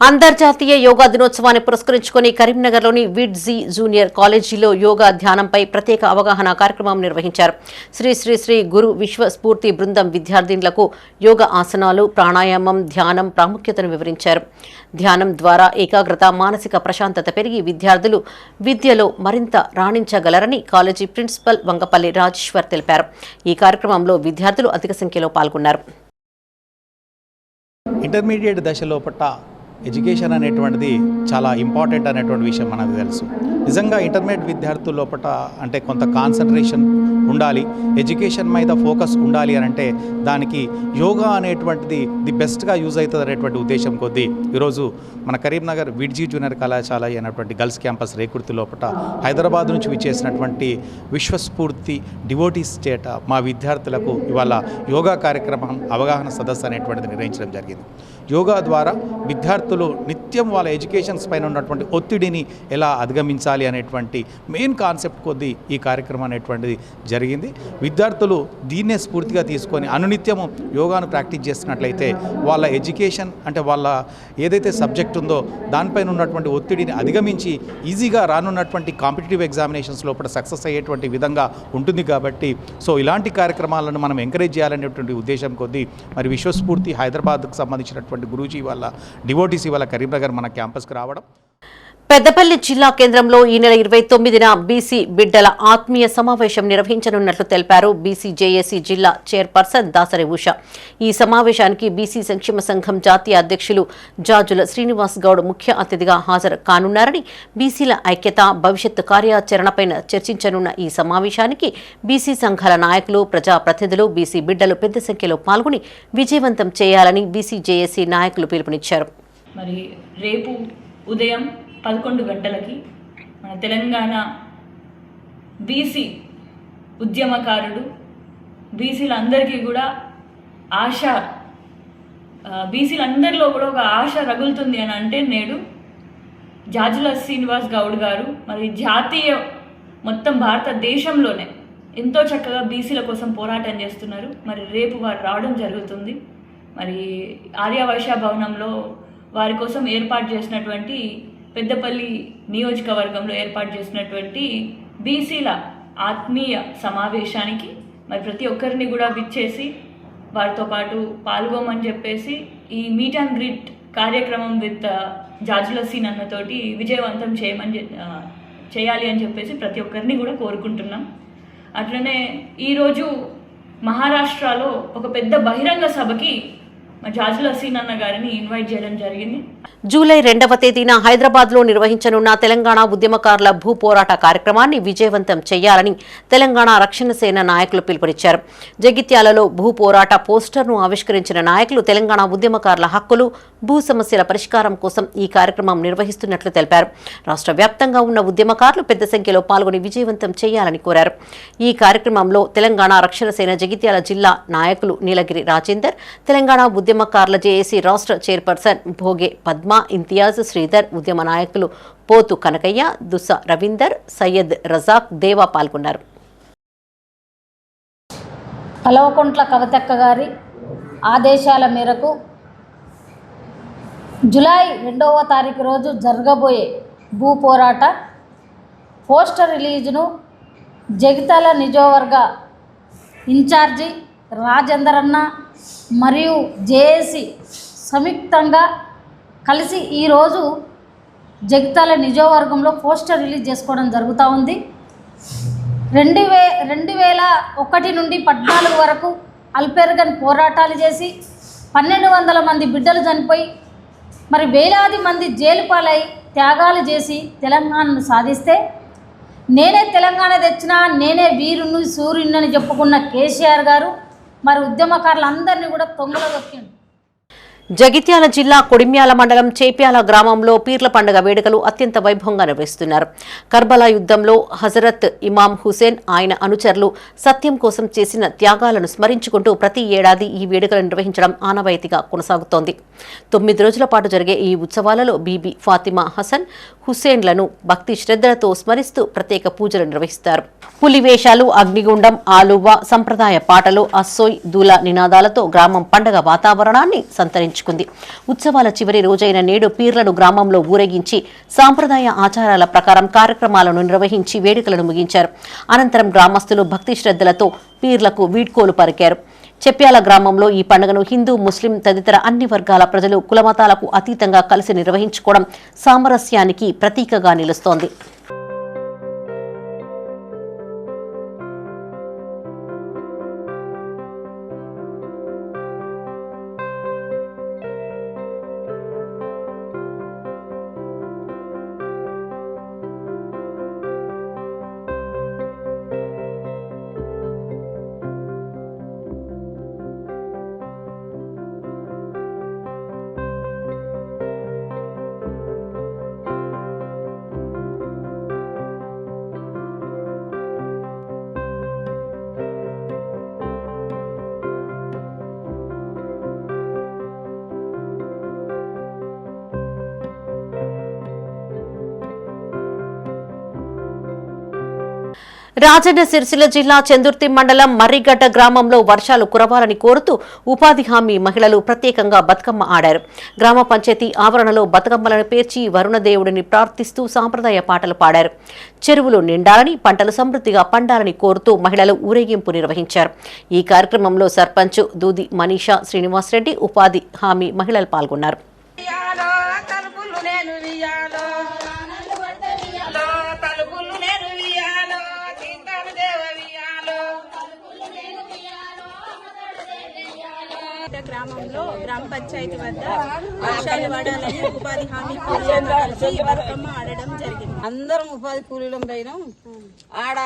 అంతర్జాతీయ యోగా దినోత్సవాన్ని పురస్కరించుకుని కరీంనగర్లోని విడ్జీ జూనియర్ కాలేజీలో యోగా ధ్యానంపై ప్రత్యేక అవగాహన కార్యక్రమం నిర్వహించారు. శ్రీ శ్రీ శ్రీ గురు విశ్వ స్ఫూర్తి బృందం విద్యార్థినులకు యోగా ఆసనాలు, ప్రాణాయామం, ధ్యానం ప్రాముఖ్యతను వివరించారు. ధ్యానం ద్వారా ఏకాగ్రత, మానసిక ప్రశాంతత పెరిగి విద్యార్థులు విద్యలో మరింత రాణించగలరని కాలేజీ ప్రిన్సిపల్ వంగపల్లి రాజేశ్వర్ తెలిపారు. ఈ కార్యక్రమంలో విద్యార్థులు అధిక సంఖ్యలో పాల్గొన్నారు. ఇంటర్మీడియట్ దశలోపట ఎడ్యుకేషన్ అనేటువంటిది చాలా ఇంపార్టెంట్ అనేటువంటి విషయం మనకు తెలుసు. నిజంగా ఇంటర్మీడియట్ విద్యార్థుల లోపల అంటే కొంత కాన్సన్ట్రేషన్ ఉండాలి, ఎడ్యుకేషన్ మీద ఫోకస్ ఉండాలి అని అంటే దానికి యోగా అనేటువంటిది ది బెస్ట్గా యూజ్ అవుతుంది అనేటువంటి ఉద్దేశం కొద్దీ ఈరోజు మన కరీంనగర్ విడ్జీ జూనియర్ కళాశాల అయినటువంటి గర్ల్స్ క్యాంపస్ రేకుర్తి లోపల హైదరాబాద్ నుంచి విచ్చేసినటువంటి విశ్వస్ఫూర్తి డివోటీస్ చేత మా విద్యార్థులకు ఇవాళ యోగా కార్యక్రమం అవగాహన సదస్సు అనేటువంటిది నిర్వహించడం జరిగింది. యోగా ద్వారా విద్యార్థులు నిత్యం వాళ్ళ ఎడ్యుకేషన్స్ పైన ఉన్నటువంటి ఒత్తిడిని ఎలా అధిగమించాలి అనేటువంటి మెయిన్ కాన్సెప్ట్ కొద్దీ ఈ కార్యక్రమం అనేటువంటిది జరిగింది. విద్యార్థులు దీన్నే స్ఫూర్తిగా తీసుకొని అనునిత్యము యోగాను ప్రాక్టీస్ చేస్తున్నట్లయితే వాళ్ళ ఎడ్యుకేషన్ అంటే వాళ్ళ ఏదైతే సబ్జెక్ట్ ఉందో దానిపైన ఉన్నటువంటి ఒత్తిడిని అధిగమించి ఈజీగా రానున్నటువంటి కాంపిటేటివ్ ఎగ్జామినేషన్స్ లోపల సక్సెస్ అయ్యేటువంటి విధంగా ఉంటుంది. కాబట్టి సో ఇలాంటి కార్యక్రమాలను మనం ఎంకరేజ్ చేయాలనేటువంటి ఉద్దేశం కొద్దీ మరి విశ్వస్ఫూర్తి హైదరాబాద్కు సంబంధించినటువంటి గురూజీ వాళ్ళ డివోటీసీ వాళ్ళ కరీంనగర్ మన క్యాంపస్కి రావడం. పెద్దపల్లి జిల్లా కేంద్రంలో ఈ నెల 29న బీసీ బిడ్డల ఆత్మీయ సమావేశం నిర్వహించనున్నట్లు తెలిపారు బీసీ జేఏసీ జిల్లా చైర్పర్సన్ దాసరి ఉష. ఈ సమావేశానికి బీసీ సంక్షేమ సంఘం జాతీయ అధ్యక్షులు జాజుల శ్రీనివాస్ గౌడ్ ముఖ్య అతిథిగా హాజరు కానున్నారని, బీసీల ఐక్యత, భవిష్యత్తు కార్యాచరణపై చర్చించనున్న ఈ సమావేశానికి బీసీ సంఘాల నాయకులు, ప్రజాప్రతినిధులు, బీసీ బిడ్డలు పెద్ద సంఖ్యలో పాల్గొని విజయవంతం చేయాలని బీసీ జేఏసీ నాయకులు పిలుపునిచ్చారు. మరి రేపు ఉదయం 11 గంటలకి మన తెలంగాణ బీసీ ఉద్యమకారుడు, బీసీలందరికీ కూడా ఆశ, బీసీలందరిలో కూడా ఒక ఆశ రగులుతుంది అని అంటే నేడు జాజుల శ్రీనివాస్ గౌడ్ గారు మరి జాతీయ మొత్తం భారతదేశంలోనే ఎంతో చక్కగా బీసీల కోసం పోరాటం చేస్తున్నారు. మరి రేపు వారు రావడం జరుగుతుంది. మరి ఆర్యవైశ్య భవనంలో వారి కోసం ఏర్పాటు చేసినటువంటి పెద్దపల్లి నియోజకవర్గంలో ఏర్పాటు చేసినటువంటి బీసీల ఆత్మీయ సమావేశానికి మరి ప్రతి ఒక్కరిని కూడా విచ్చేసి వారితో పాటు పాల్గొమని చెప్పేసి ఈ మీట్ అండ్ గ్రీట్ కార్యక్రమం విత్ జాజుల సీన్ అన్నతోటి విజయవంతం చేయాలి అని చెప్పేసి ప్రతి ఒక్కరిని కూడా కోరుకుంటున్నాం. అట్లనే ఈరోజు మహారాష్ట్రలో ఒక పెద్ద బహిరంగ సభకి జాజుల సీన్ అన్న గారిని ఇన్వైట్ చేయడం జరిగింది. జూలై 2వ తేదీన హైదరాబాద్లో నిర్వహించనున్న తెలంగాణ ఉద్యమకారుల భూ పోరాట కార్యక్రమాన్ని విజయవంతం చేయాలని తెలంగాణ రక్షణ సేన నాయకులు పిలుపునిచ్చారు. జగిత్యాలలో భూ పోరాట పోస్టర్ను ఆవిష్కరించిన నాయకులు తెలంగాణ ఉద్యమకారుల హక్కులు, భూ సమస్యల పరిష్కారం కోసం ఈ కార్యక్రమం నిర్వహిస్తున్నట్లు తెలిపారు. రాష్ట్ర వ్యాప్తంగా ఉన్న ఉద్యమకారులు పెద్ద సంఖ్యలో పాల్గొని విజయవంతం చేయాలని కోరారు. ఈ కార్యక్రమంలో తెలంగాణ రక్షణ సేన జగిత్యాల జిల్లా నాయకులు నీలగిరి రాజేందర్, తెలంగాణ ఉద్యమకారుల జేఏసీ రాష్ట్ర చైర్పర్సన్ భోగే పద్మ, ఇంతియాజ్, శ్రీధర్, ఉద్యమ నాయకులు పోతు కనకయ్య, దుస్స రవీందర్, సయ్యద్ రజాక్, దేవా పాల్గొన్నారు. కల్వకుంట్ల కవితక్క గారి ఆదేశాల మేరకు జూలై 2వ తారీఖు రోజు జరగబోయే భూ పోరాట పోస్టర్ రిలీజును జగిత్యాల నియోజకవర్గ ఇన్ఛార్జి రాజేందర్ అన్న మరియు జేఏసీ సంయుక్తంగా కలిసి ఈరోజు జగిత్యాల నియోజకవర్గంలో పోస్టర్ రిలీజ్ చేసుకోవడం జరుగుతూ ఉంది. 2001 నుండి 14 వరకు అల్పెరగని పోరాటాలు చేసి 1200 మంది బిడ్డలు చనిపోయి మరి వేలాది మంది జైలు పాలై త్యాగాలు చేసి తెలంగాణను సాధిస్తే నేనే తెలంగాణ తెచ్చినా, నేనే వీరుని సూర్యుని చెప్పుకున్న కేసీఆర్ గారు మరి ఉద్యమకారులందరినీ కూడా తొంగలో దొక్కిండు. జగిత్యాల జిల్లా కొడిమ్యాల మండలం చేప్యాల గ్రామంలో పీర్ల పండుగ వేడుకలు అత్యంత వైభవంగా నిర్వహిస్తున్నారు. కర్బలా యుద్ధంలో హజరత్ ఇమాం హుసేన్, ఆయన అనుచరులు సత్యం కోసం చేసిన త్యాగాలను స్మరించుకుంటూ ప్రతి ఏడాది ఈ వేడుకలు నిర్వహించడం ఆనవాయితీగా కొనసాగుతోంది. 9 రోజుల పాటు జరిగే ఈ ఉత్సవాలలో బీబీ ఫాతిమా హసన్ హుసేన్లను భక్తి శ్రద్ధలతో స్మరిస్తూ ప్రత్యేక పూజలు నిర్వహిస్తారు. పులివేషాలు, అగ్నిగుండం, ఆలువ, సంప్రదాయ పాటలు, అస్సోయ్, దూల నినాదాలతో గ్రామం పండుగ వాతావరణాన్ని సంతరించుకుంది. దక్కించుకుంది. ఉత్సవాల చివరి రోజైన నేడు పీర్లను గ్రామంలో ఊరేగించి సాంప్రదాయ ఆచారాల ప్రకారం కార్యక్రమాలను నిర్వహించి వేడుకలను ముగించారు. అనంతరం గ్రామస్తులు భక్తి శ్రద్ధలతో పీర్లకు వీడ్కోలు పలికారు. చెప్యాల గ్రామంలో ఈ పండుగను హిందూ, ముస్లిం తదితర అన్ని వర్గాల ప్రజలు కులమతాలకు అతీతంగా కలిసి నిర్వహించుకోవడం సామరస్యానికి ప్రతీకగా నిలుస్తోంది. రాజన్న సిరిసిల్ల జిల్లా చందుర్తి మండలం మర్రిగడ్డ గ్రామంలో వర్షాలు కురవాలని కోరుతూ ఉపాధి హామీ మహిళలు ప్రత్యేకంగా బతుకమ్మ ఆడారు. గ్రామ పంచాయతీ ఆవరణలో బతుకమ్మలను పేర్చి వరుణదేవుడిని ప్రార్థిస్తూ సాంప్రదాయ పాటలు పాడారు. చెరువులు నిండాలని, పంటలు సమృద్ధిగా పండాలని కోరుతూ మహిళలు ఊరేగింపు నిర్వహించారు. ఈ కార్యక్రమంలో సర్పంచ్ దూది మనీషా శ్రీనివాసరెడ్డి, ఉపాధి హామీ మహిళలు పాల్గొన్నారు. గ్రామంలో గ్రామ పంచాయతీ వద్ద వర్షాలు పడాలని ఉపాధి హామీ కూలీలు బతుకమ్మ ఆడడం జరిగింది. అందరం ఉపాధి కూలీలం పోయినాం. ఆడ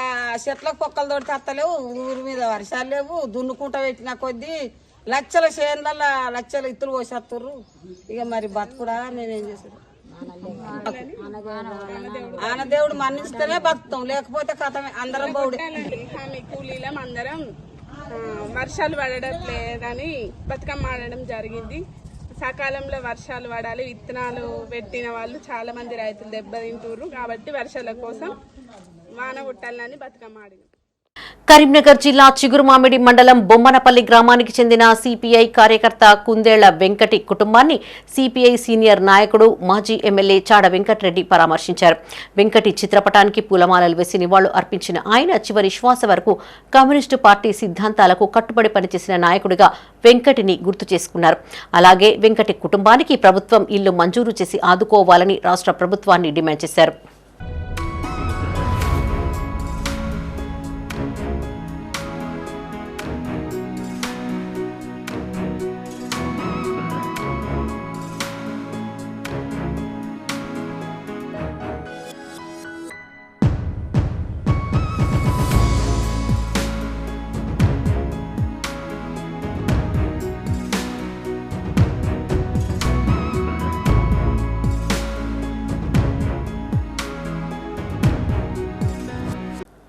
చెట్లకు పొక్కలు తోడితే అత్తలేవు, ఊరి మీద వర్షాలు లేవు. దున్నుకుంటా పెట్టిన కొద్దీ లక్షల చేనుల లక్షల ఇత్తులు పోసేస్తుర్రు. ఇక మరి బతుకుడా మేమేం చేసాం? ఆనదేవుడు మన్నిస్తేనే బతుకుతాం, లేకపోతే కథమే అందరం బౌడు. హామీ కూలీలం అందరం వర్షాలు పడడం లేదని బతుకమ్మ ఆడడం జరిగింది. సకాలంలో వర్షాలు పడాలి. విత్తనాలు పెట్టిన వాళ్ళు చాలా మంది రైతులు దెబ్బతింటుర్రు. కాబట్టి వర్షాల కోసం వాన కొట్టాలని బతుకమ్మ ఆడినాం. కరీంనగర్ జిల్లా చిగురుమామిడి మండలం బొమ్మనపల్లి గ్రామానికి చెందిన సిపిఐ కార్యకర్త కుందేళ్ల వెంకటి కుటుంబాన్ని సిపిఐ సీనియర్ నాయకుడు మాజీ ఎమ్మెల్యే చాడ వెంకటరెడ్డి పరామర్శించారు. వెంకటి చిత్రపటానికి పూలమాలలు వేసి నివాళులు అర్పించిన ఆయన చివరి శ్వాస వరకు కమ్యూనిస్టు పార్టీ సిద్ధాంతాలకు కట్టుబడి పనిచేసిన నాయకుడిగా వెంకటిని గుర్తు చేసుకున్నారు. అలాగే వెంకటి కుటుంబానికి ప్రభుత్వం ఇల్లు మంజూరు చేసి ఆదుకోవాలని రాష్ట్ర ప్రభుత్వాన్ని డిమాండ్ చేశారు.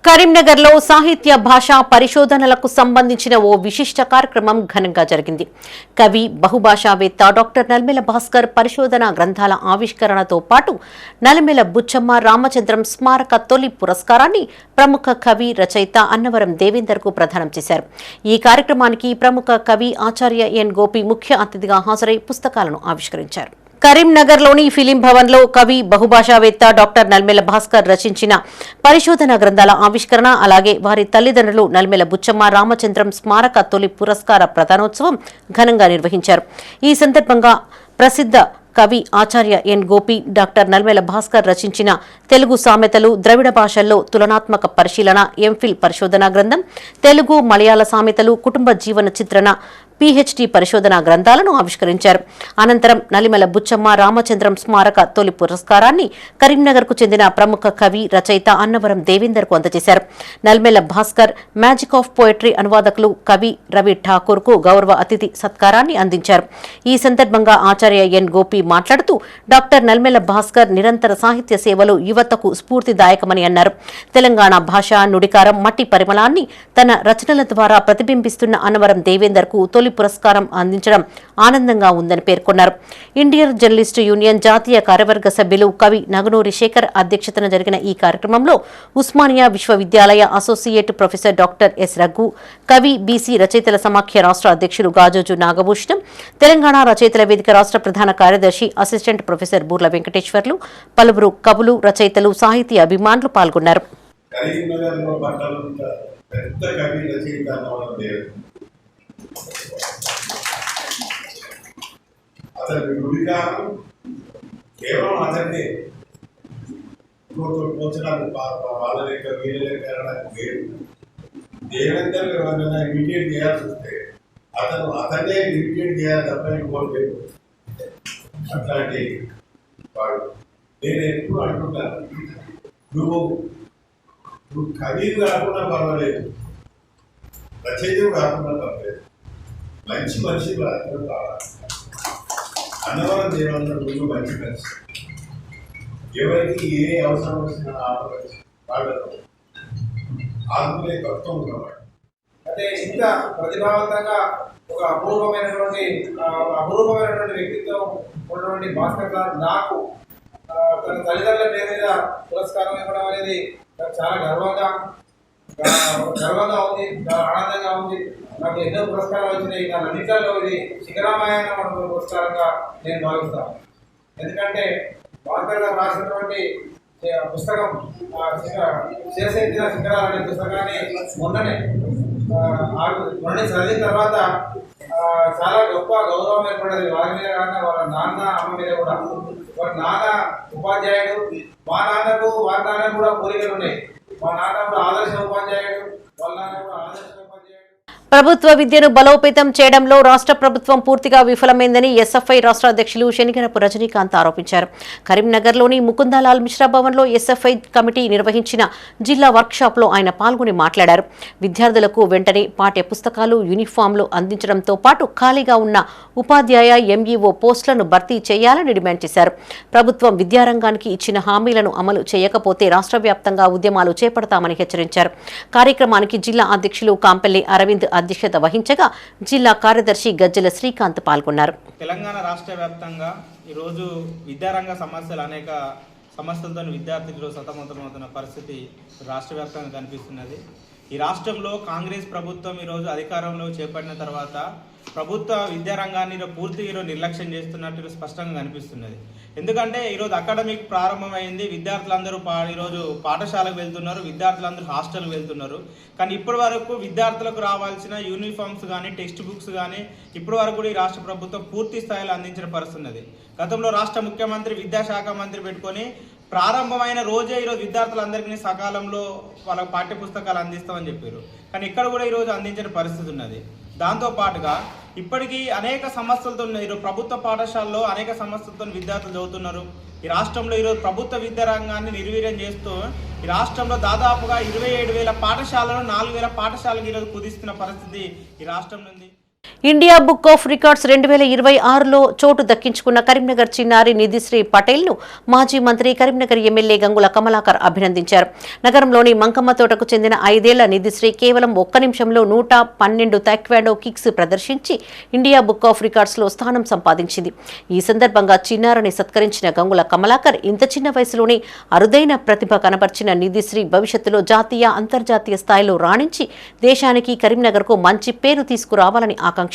కరీంనగర్లో సాహిత్య భాషా పరిశోధనలకు సంబంధించిన ఓ విశిష్ట కార్యక్రమం ఘనంగా జరిగింది. కవి, బహుభాషావేత్త డాక్టర్ నల్మెల భాస్కర్ పరిశోధనా గ్రంథాల ఆవిష్కరణతో పాటు నల్మెల బుచ్చమ్మ రామచంద్రం స్మారక తొలి పురస్కారాన్ని ప్రముఖ కవి, రచయిత అన్నవరం దేవేందర్ కు ప్రదానం చేశారు. ఈ కార్యక్రమానికి ప్రముఖ కవి ఆచార్య ఎన్ గోపి ముఖ్య అతిథిగా హాజరై పుస్తకాలను ఆవిష్కరించారు. కరీంనగర్లోని ఫిలిం భవన్లో కవి, బహుభాషావేత్త డాక్టర్ నల్మెల భాస్కర్ రచించిన పరిశోధన గ్రంథాల ఆవిష్కరణ, అలాగే వారి తల్లిదండ్రులు నల్మెల బుచ్చమ్మ రామచంద్రం స్మారక తొలి పురస్కార ప్రదానోత్సవం ఘనంగా నిర్వహించారు. ఈ సందర్భంగా ప్రసిద్ధ కవి ఆచార్య ఎన్ గోపి డాక్టర్ నల్మెల భాస్కర్ రచించిన తెలుగు సామెతలు, ద్రవిడ భాషల్లో తులనాత్మక పరిశీలన, ఎంఫిల్ పరిశోధనా గ్రంథం, తెలుగు మలయాళ సామెతలు, కుటుంబ జీవన చిత్రణ, పీహెచ్డీ పరిశోధనా గ్రంథాలను ఆవిష్కరించారు. అనంతరం నల్మెల బుచ్చమ్మ రామచంద్రం స్మారక తొలి పురస్కారాన్ని కరీంనగర్కు చెందిన ప్రముఖ కవి, రచయిత అన్నవరం దేవేందర్ కు అందజేశారు. నల్మెల భాస్కర్ మ్యాజిక్ ఆఫ్ పోయట్రీ అనువాదకులు కవి రవి ఠాకూర్ కు గౌరవ అతిథి సత్కారాన్ని అందించారు. ఈ సందర్భంగా ఆచార్య ఎన్ గోపి మాట్లాడుతూ డాక్టర్ నల్మెల భాస్కర్ నిరంతర సాహిత్య సేవలు యువతకు స్ఫూర్తిదాయకమని అన్నారు. తెలంగాణ భాష, నుడికారం, మట్టి పరిమళాన్ని తన రచనల ద్వారా ప్రతిబింబిస్తున్న అన్నవరం దేవేందర్ కు తొలి పురస్కారం అందించడం ఆనందంగా ఉందని పేర్కొన్నారు. ఇండియన్ జర్నలిస్టు యూనియన్ జాతీయ కార్యవర్గ సభ్యులు కవి నగనూరి శేఖర్ అధ్యక్షతన జరిగిన ఈ కార్యక్రమంలో ఉస్మానియా విశ్వవిద్యాలయ associate professor doctor yes Raghu, కవి బీసీ రచయితల సమాఖ్య రాష్ట్ర అధ్యక్షులు గాజోజు నాగభూషణం, తెలంగాణ రచయితల వేదిక రాష్ట్ర ప్రధాన కార్యదర్శి అసిస్టెంట్ ప్రొఫెసర్ బూర్ల వెంకటేశ్వర్లు, పలువురు కవులు, రచయితలు, సాహితీ అభిమానులు పాల్గొన్నారు. కరీంనగర్లో పట్టణంత పెద్ద కవి రచయిత అతని గుడికారం కేవలం అతన్ని పోల్చడానికి వాళ్ళ లెక్క వీళ్ళ లెక్క లేదు. దేవేందర్ ఎవరైనా ఇమిటేట్ చేయాల్సి వస్తే అతనే ఇమిటేట్ చేయాలి తప్ప ఇంకోలేదు. అట్లాంటి వాడు నేను ఎప్పుడు అంటున్నాను, నువ్వు కవి కాకుండా పర్వాలేదు, రచయిత కాకుండా పర్వాలేదు, మంచి మనిషి కావాలి. అన్నవరం దేవన్న నువ్వు మంచి మనిషి, ఎవరికి ఏ అవసరం వచ్చినా వాళ్ళతో ఆత్మీయ తత్వం ఉన్నవాడు. అంటే ఇంత ప్రతిభావంతంగా ఒక అపూర్వమైనటువంటి వ్యక్తిత్వం ఉన్నటువంటి భాస్కర్ గారు నాకు తన తల్లిదండ్రుల పేరు మీద పురస్కారం ఇవ్వడం అనేది చాలా గర్వంగా ఉంది, చాలా ఆనందంగా ఉంది. నాకు ఎన్నో పురస్కారాలు వచ్చినాయి, నా అన్నింటిలో ఇది శిఖరామాయణ పురస్కారంగా నేను భావిస్తాను. ఎందుకంటే భాస్కర్ గారు రాసినటువంటి పుస్తకం శిరసెత్తిన శిఖరాలు అనే పుస్తకాన్ని మొన్ననే చదివిన తర్వాత చాలా గొప్ప గౌరవం ఏర్పడేది వారి మీద కాకుండా వాళ్ళ నాన్న అమ్మ మీద కూడా. వారి నాన్న ఉపాధ్యాయుడు, మా నాన్నకు వారి నాన్న కూడా పోలికలు ఉన్నాయి. మా నాన్న కూడా ఆదర్శ ఉపాధ్యాయుడు, వాళ్ళ నాన్న కూడా ఆదర్శ ఉపాధ్యాయుడు. ప్రభుత్వ విద్యను బలోపేతం చేయడంలో రాష్ట్ర ప్రభుత్వం పూర్తిగా విఫలమైందని ఎస్ఎఫ్ఐ రాష్ట్ర అధ్యక్షులు శనిగరపు రజనీకాంత్ ఆరోపించారు. కరీంనగర్లోని ముకుందాలాల్ మిశ్రా భవన్లో ఎస్ఎఫ్ఐ కమిటీ నిర్వహించిన జిల్లా వర్క్షాప్లో ఆయన పాల్గొని మాట్లాడారు. విద్యార్థులకు వెంటనే పాఠ్య పుస్తకాలు, యూనిఫామ్లు అందించడంతో పాటు ఖాళీగా ఉన్న ఉపాధ్యాయ, ఎంఈఓ పోస్టులను భర్తీ చేయాలని డిమాండ్ చేశారు. ప్రభుత్వం విద్యారంగానికి ఇచ్చిన హామీలను అమలు చేయకపోతే రాష్ట్ర వ్యాప్తంగా ఉద్యమాలు చేపడతామని హెచ్చరించారు. కార్యక్రమానికి జిల్లా అధ్యక్షులు కాంపల్లి అరవింద్ అధ్యక్షత వహించగా జిల్లా కార్యదర్శి గజ్జల శ్రీకాంత్ పాల్గొన్నారు. తెలంగాణ రాష్ట్ర వ్యాప్తంగా ఈరోజు విద్యారంగ సమస్యలు అనేక సమస్యలతో విద్యార్థులు సతమతమవుతున్న పరిస్థితి రాష్ట్ర వ్యాప్తంగా కనిపిస్తున్నది. ఈ రాష్ట్రంలో కాంగ్రెస్ ప్రభుత్వం ఈరోజు అధికారంలో చేపట్టిన తర్వాత ప్రభుత్వ విద్యారంగాన్ని పూర్తిగా నిర్లక్ష్యం చేస్తున్నట్టు స్పష్టంగా కనిపిస్తున్నది. ఎందుకంటే ఈరోజు అకాడమిక్ ప్రారంభమైంది, విద్యార్థులందరూ ఈరోజు పాఠశాలకు వెళ్తున్నారు, విద్యార్థులందరూ హాస్టల్కి వెళ్తున్నారు. కానీ ఇప్పటి వరకు విద్యార్థులకు రావాల్సిన యూనిఫామ్స్ కానీ, టెక్స్ట్ బుక్స్ కానీ ఇప్పటి వరకు కూడా ఈ రాష్ట్ర ప్రభుత్వం పూర్తి స్థాయిలో అందించిన పరిస్థితున్నది. గతంలో రాష్ట్ర ముఖ్యమంత్రి విద్యాశాఖ మంత్రి పెట్టుకొని ప్రారంభమైన రోజే ఈరోజు విద్యార్థులందరికీ సకాలంలో వాళ్ళ పాఠ్య పుస్తకాలు అందిస్తామని చెప్పారు. కానీ ఇక్కడ కూడా ఈరోజు అందించిన పరిస్థితి ఉన్నది. దాంతోపాటుగా ఇప్పటికీ అనేక సమస్యలతో ఈరోజు ప్రభుత్వ పాఠశాలలో అనేక సమస్యలతో విద్యార్థులు చదువుతున్నారు. ఈ రాష్ట్రంలో ఈరోజు ప్రభుత్వ విద్యారంగాన్ని నిర్వీర్యం చేస్తూ ఈ రాష్ట్రంలో దాదాపుగా 27,000 పాఠశాలను 4,000 పాఠశాలకు ఈరోజు కుదిస్తున్న పరిస్థితి ఈ రాష్ట్రంలో ఉంది. ఇండియా బుక్ ఆఫ్ రికార్డ్స్ 2026లో చోటు దక్కించుకున్న కరీంనగర్ చిన్నారి నిధిశ్రీ పటేల్ను మాజీ మంత్రి కరీంనగర్ ఎమ్మెల్యే గంగుల కమలాకర్ అభినందించారు. నగరంలోని మంకమ్మ తోటకు చెందిన 5 ఏళ్ల నిధిశ్రీ కేవలం 1 నిమిషంలో 112 తాయిక్వాండో కిక్స్ ప్రదర్శించి ఇండియా బుక్ ఆఫ్ రికార్డ్స్లో స్థానం సంపాదించింది. ఈ సందర్భంగా చిన్నారిని సత్కరించిన గంగుల కమలాకర్ ఇంత చిన్న వయసులోనే అరుదైన ప్రతిభ కనబర్చిన నిధిశ్రీ భవిష్యత్తులో జాతీయ, అంతర్జాతీయ స్థాయిలో రాణించి దేశానికి, కరీంనగర్కు మంచి పేరు తీసుకురావాలని ఆకాంక్షించారు.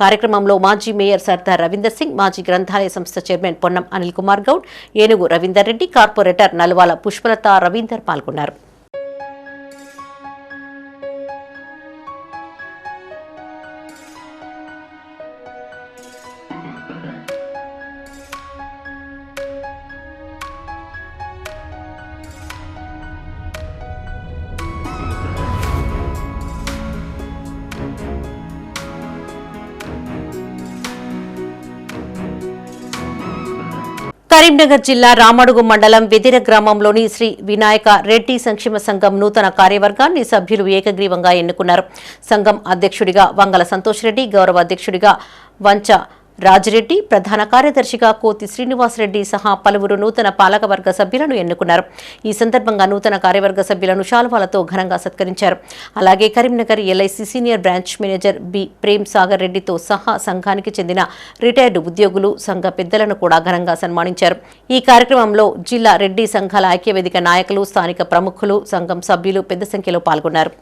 కార్యక్రమంలో మాజీ మేయర్ సర్దార్ రవీందర్ సింగ్, మాజీ గ్రంథాలయ సంస్థ చైర్మన్ పొన్నం అనిల్ కుమార్ గౌడ్, ఏనుగు రవీందర్ రెడ్డి, కార్పొరేటర్ నల్వాల పుష్పలత రవీందర్ పాల్గొన్నారు. కరీంనగర్ జిల్లా రామడుగు మండలం వెదిర గ్రామంలోని శ్రీ వినాయక రెడ్డి సంక్షేమ సంఘం నూతన కార్యవర్గాన్ని సభ్యులు ఏకగ్రీవంగా ఎన్నుకున్నారు. సంఘం అధ్యక్షుడిగా వంగల సంతోష్ రెడ్డి, గౌరవ అధ్యక్షుడిగా వంచ రాజిరెడ్డి, ప్రధాన కార్యదర్శిగా కోతి శ్రీనివాసరెడ్డి సహా పలువురు నూతన పాలకవర్గ సభ్యులను ఎన్నుకున్నారు. ఈ సందర్భంగా నూతన కార్యవర్గ సభ్యులను శాలువాలతో ఘనంగా సత్కరించారు. అలాగే Karimnagar LIC senior branch manager B Prem Sagar రెడ్డితో సహా సంఘానికి చెందిన రిటైర్డ్ ఉద్యోగులు, సంఘ పెద్దలను కూడా ఘనంగా సన్మానించారు. ఈ కార్యక్రమంలో జిల్లా రెడ్డి సంఘాల ఐక్యవేదిక నాయకులు, స్థానిక ప్రముఖులు, సంఘం సభ్యులు పెద్ద సంఖ్యలో పాల్గొన్నారు.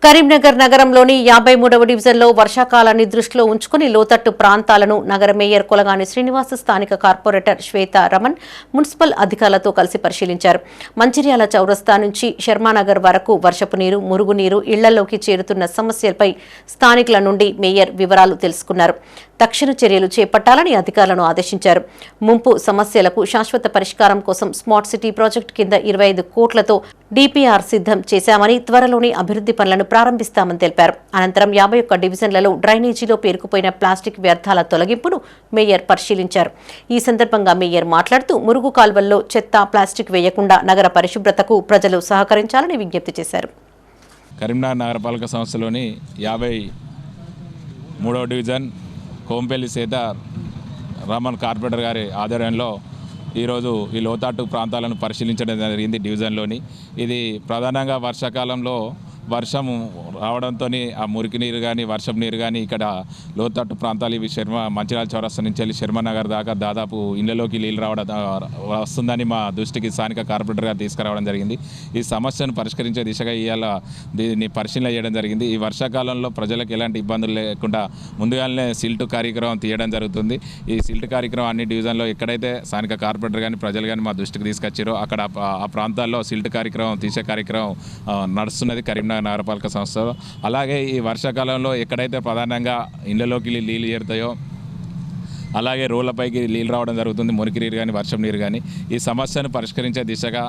కరీంనగర్ నగరంలోని 53వ డివిజన్లో వర్షాకాలాన్ని దృష్టిలో ఉంచుకుని లోతట్టు ప్రాంతాలను నగర మేయర్ కొలగాని శ్రీనివాస్, స్థానిక కార్పొరేటర్ శ్వేత రమణ్ మున్సిపల్ అధికారులతో కలిసి పరిశీలించారు. మంచిర్యాల చౌరస్తా నుంచి శర్మానగర్ వరకు వర్షపు నీరు, మురుగునీరు ఇళ్లలోకి చేరుతున్న సమస్యలపై స్థానికుల నుండి మేయర్ వివరాలు తెలుసుకున్నారు. తక్షణ చర్యలు చేపట్టాలని అధికారులను ఆదేశించారు. ముంపు సమస్యలకు శాశ్వత పరిష్కారం కోసం స్మార్ట్ సిటీ ప్రాజెక్టు కింద 25 కోట్లతో డిపిఆర్ సిద్ధం చేశామని, త్వరలోనే అభివృద్ధి పనులను ప్రారంభిస్తామని తెలిపారు. అనంతరం 51 డివిజన్లలో డ్రైనేజీలో పేరుకుపోయిన ప్లాస్టిక్ వ్యర్థాల తొలగింపును మేయర్ పరిశీలించారు. ఈ సందర్భంగా మేయర్ మాట్లాడుతూ మురుగు కాల్వల్లో చెత్త, ప్లాస్టిక్ వేయకుండా నగర పరిశుభ్రతకు ప్రజలు సహకరించాలని విజ్ఞప్తి చేశారు. కరీంనగర్ నగరపాలక సంస్థలోని 53వ డివిజన్ కోంపల్లి సీత రామన్ కార్పొరేటర్ గారి ఆధ్వర్యంలో ఈరోజు ఈ లోతట్టు ప్రాంతాలను పరిశీలించడం జరిగింది. డివిజన్లోని ఇది ప్రధానంగా వర్షాకాలంలో వర్షం రావడంతో ఆ మురికి నీరు కానీ, వర్షపు నీరు కానీ ఇక్కడ లోతట్టు ప్రాంతాలు ఇవి మంచిర్యాల చౌరస్తా నుంచి వెళ్ళి శర్మనగర్ దాకా దాదాపు ఇళ్లలోకి నీళ్ళు వస్తుందని మా దృష్టికి స్థానిక కార్పొరేటర్ గారు తీసుకురావడం జరిగింది. ఈ సమస్యను పరిష్కరించే దిశగా ఇవాళ దీన్ని పరిశీలన చేయడం జరిగింది. ఈ వర్షాకాలంలో ప్రజలకు ఎలాంటి ఇబ్బందులు లేకుండా ముందుగానే సిల్ట్ కార్యక్రమం తీయడం జరుగుతుంది. ఈ సిల్ట్ కార్యక్రమం అన్ని డివిజన్లో ఎక్కడైతే స్థానిక కార్పొరేటర్ కానీ, ప్రజలు కానీ మా దృష్టికి తీసుకొచ్చారో అక్కడ ఆ ప్రాంతాల్లో సిల్ట్ కార్యక్రమం తీసే కార్యక్రమం నడుస్తున్నది కరీంనగర్ నగరపాలక సంస్థలో. అలాగే ఈ వర్షాకాలంలో ఎక్కడైతే ప్రధానంగా ఇళ్లలోకి నీళ్ళు చేరుతాయో అలాగే రోడ్లపైకి నీళ్ళు రావడం జరుగుతుంది, మురికి నీరు కానీ, వర్షం నీరు కానీ. ఈ సమస్యను పరిష్కరించే దిశగా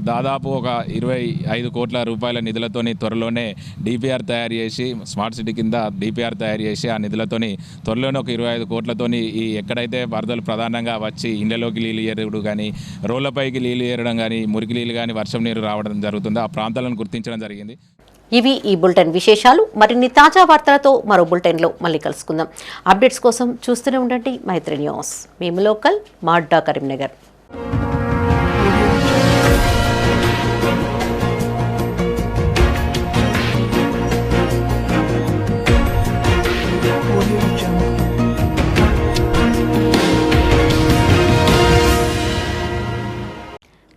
దాదాపు ఒక 25 కోట్ల రూపాయల నిధులతోని త్వరలోనే డిపిఆర్ తయారు చేసి, స్మార్ట్ సిటీ కింద డిపిఆర్ తయారు చేసి ఆ నిధులతోని త్వరలోనే ఒక 25 కోట్లతోని ఈ ఎక్కడైతే వరదలు ప్రధానంగా వచ్చి ఇళ్లలోకి నీళ్ళు ఏరడం కానీ, రోడ్లపైకి నీళ్ళు ఏరడం కానీ, మురికి నీళ్ళు కానీ, వర్షం నీరు రావడం జరుగుతుంది. ఆ ప్రాంతాలను గుర్తించడం జరిగింది. ఇవి ఈ బులెటిన్ విశేషాలు. మరిన్ని తాజా వార్తలతో మరో బులెటిన్లో మళ్ళీ కలుసుకుందాం. అప్డేట్స్ కోసం చూస్తూనే ఉండండి మైత్రి న్యూస్. మేము లోకల్, మా అడ్డా Karimnagar.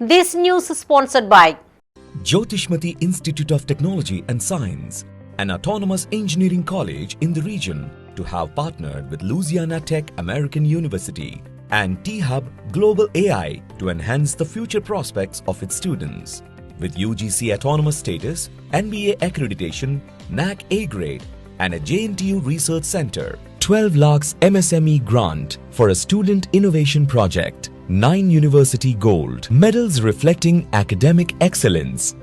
This news is sponsored by Jyotishmati Institute of Technology and Science, an autonomous engineering college in the region, to have partnered with Louisiana Tech American University and T-Hub Global AI to enhance the future prospects of its students. With UGC autonomous status, NBA accreditation, NAC A grade, and a JNTU research center, 12 lakhs MSME grant for a student innovation project, 9 university gold medals reflecting academic excellence,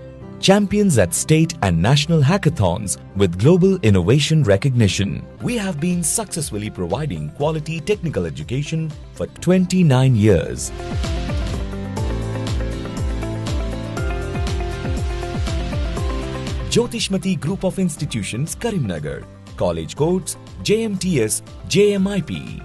champions at state and national hackathons with global innovation recognition. We have been successfully providing quality technical education for 29 years. Jyotishmati Group of Institutions, Karimnagar. College codes JMTS, JMIP.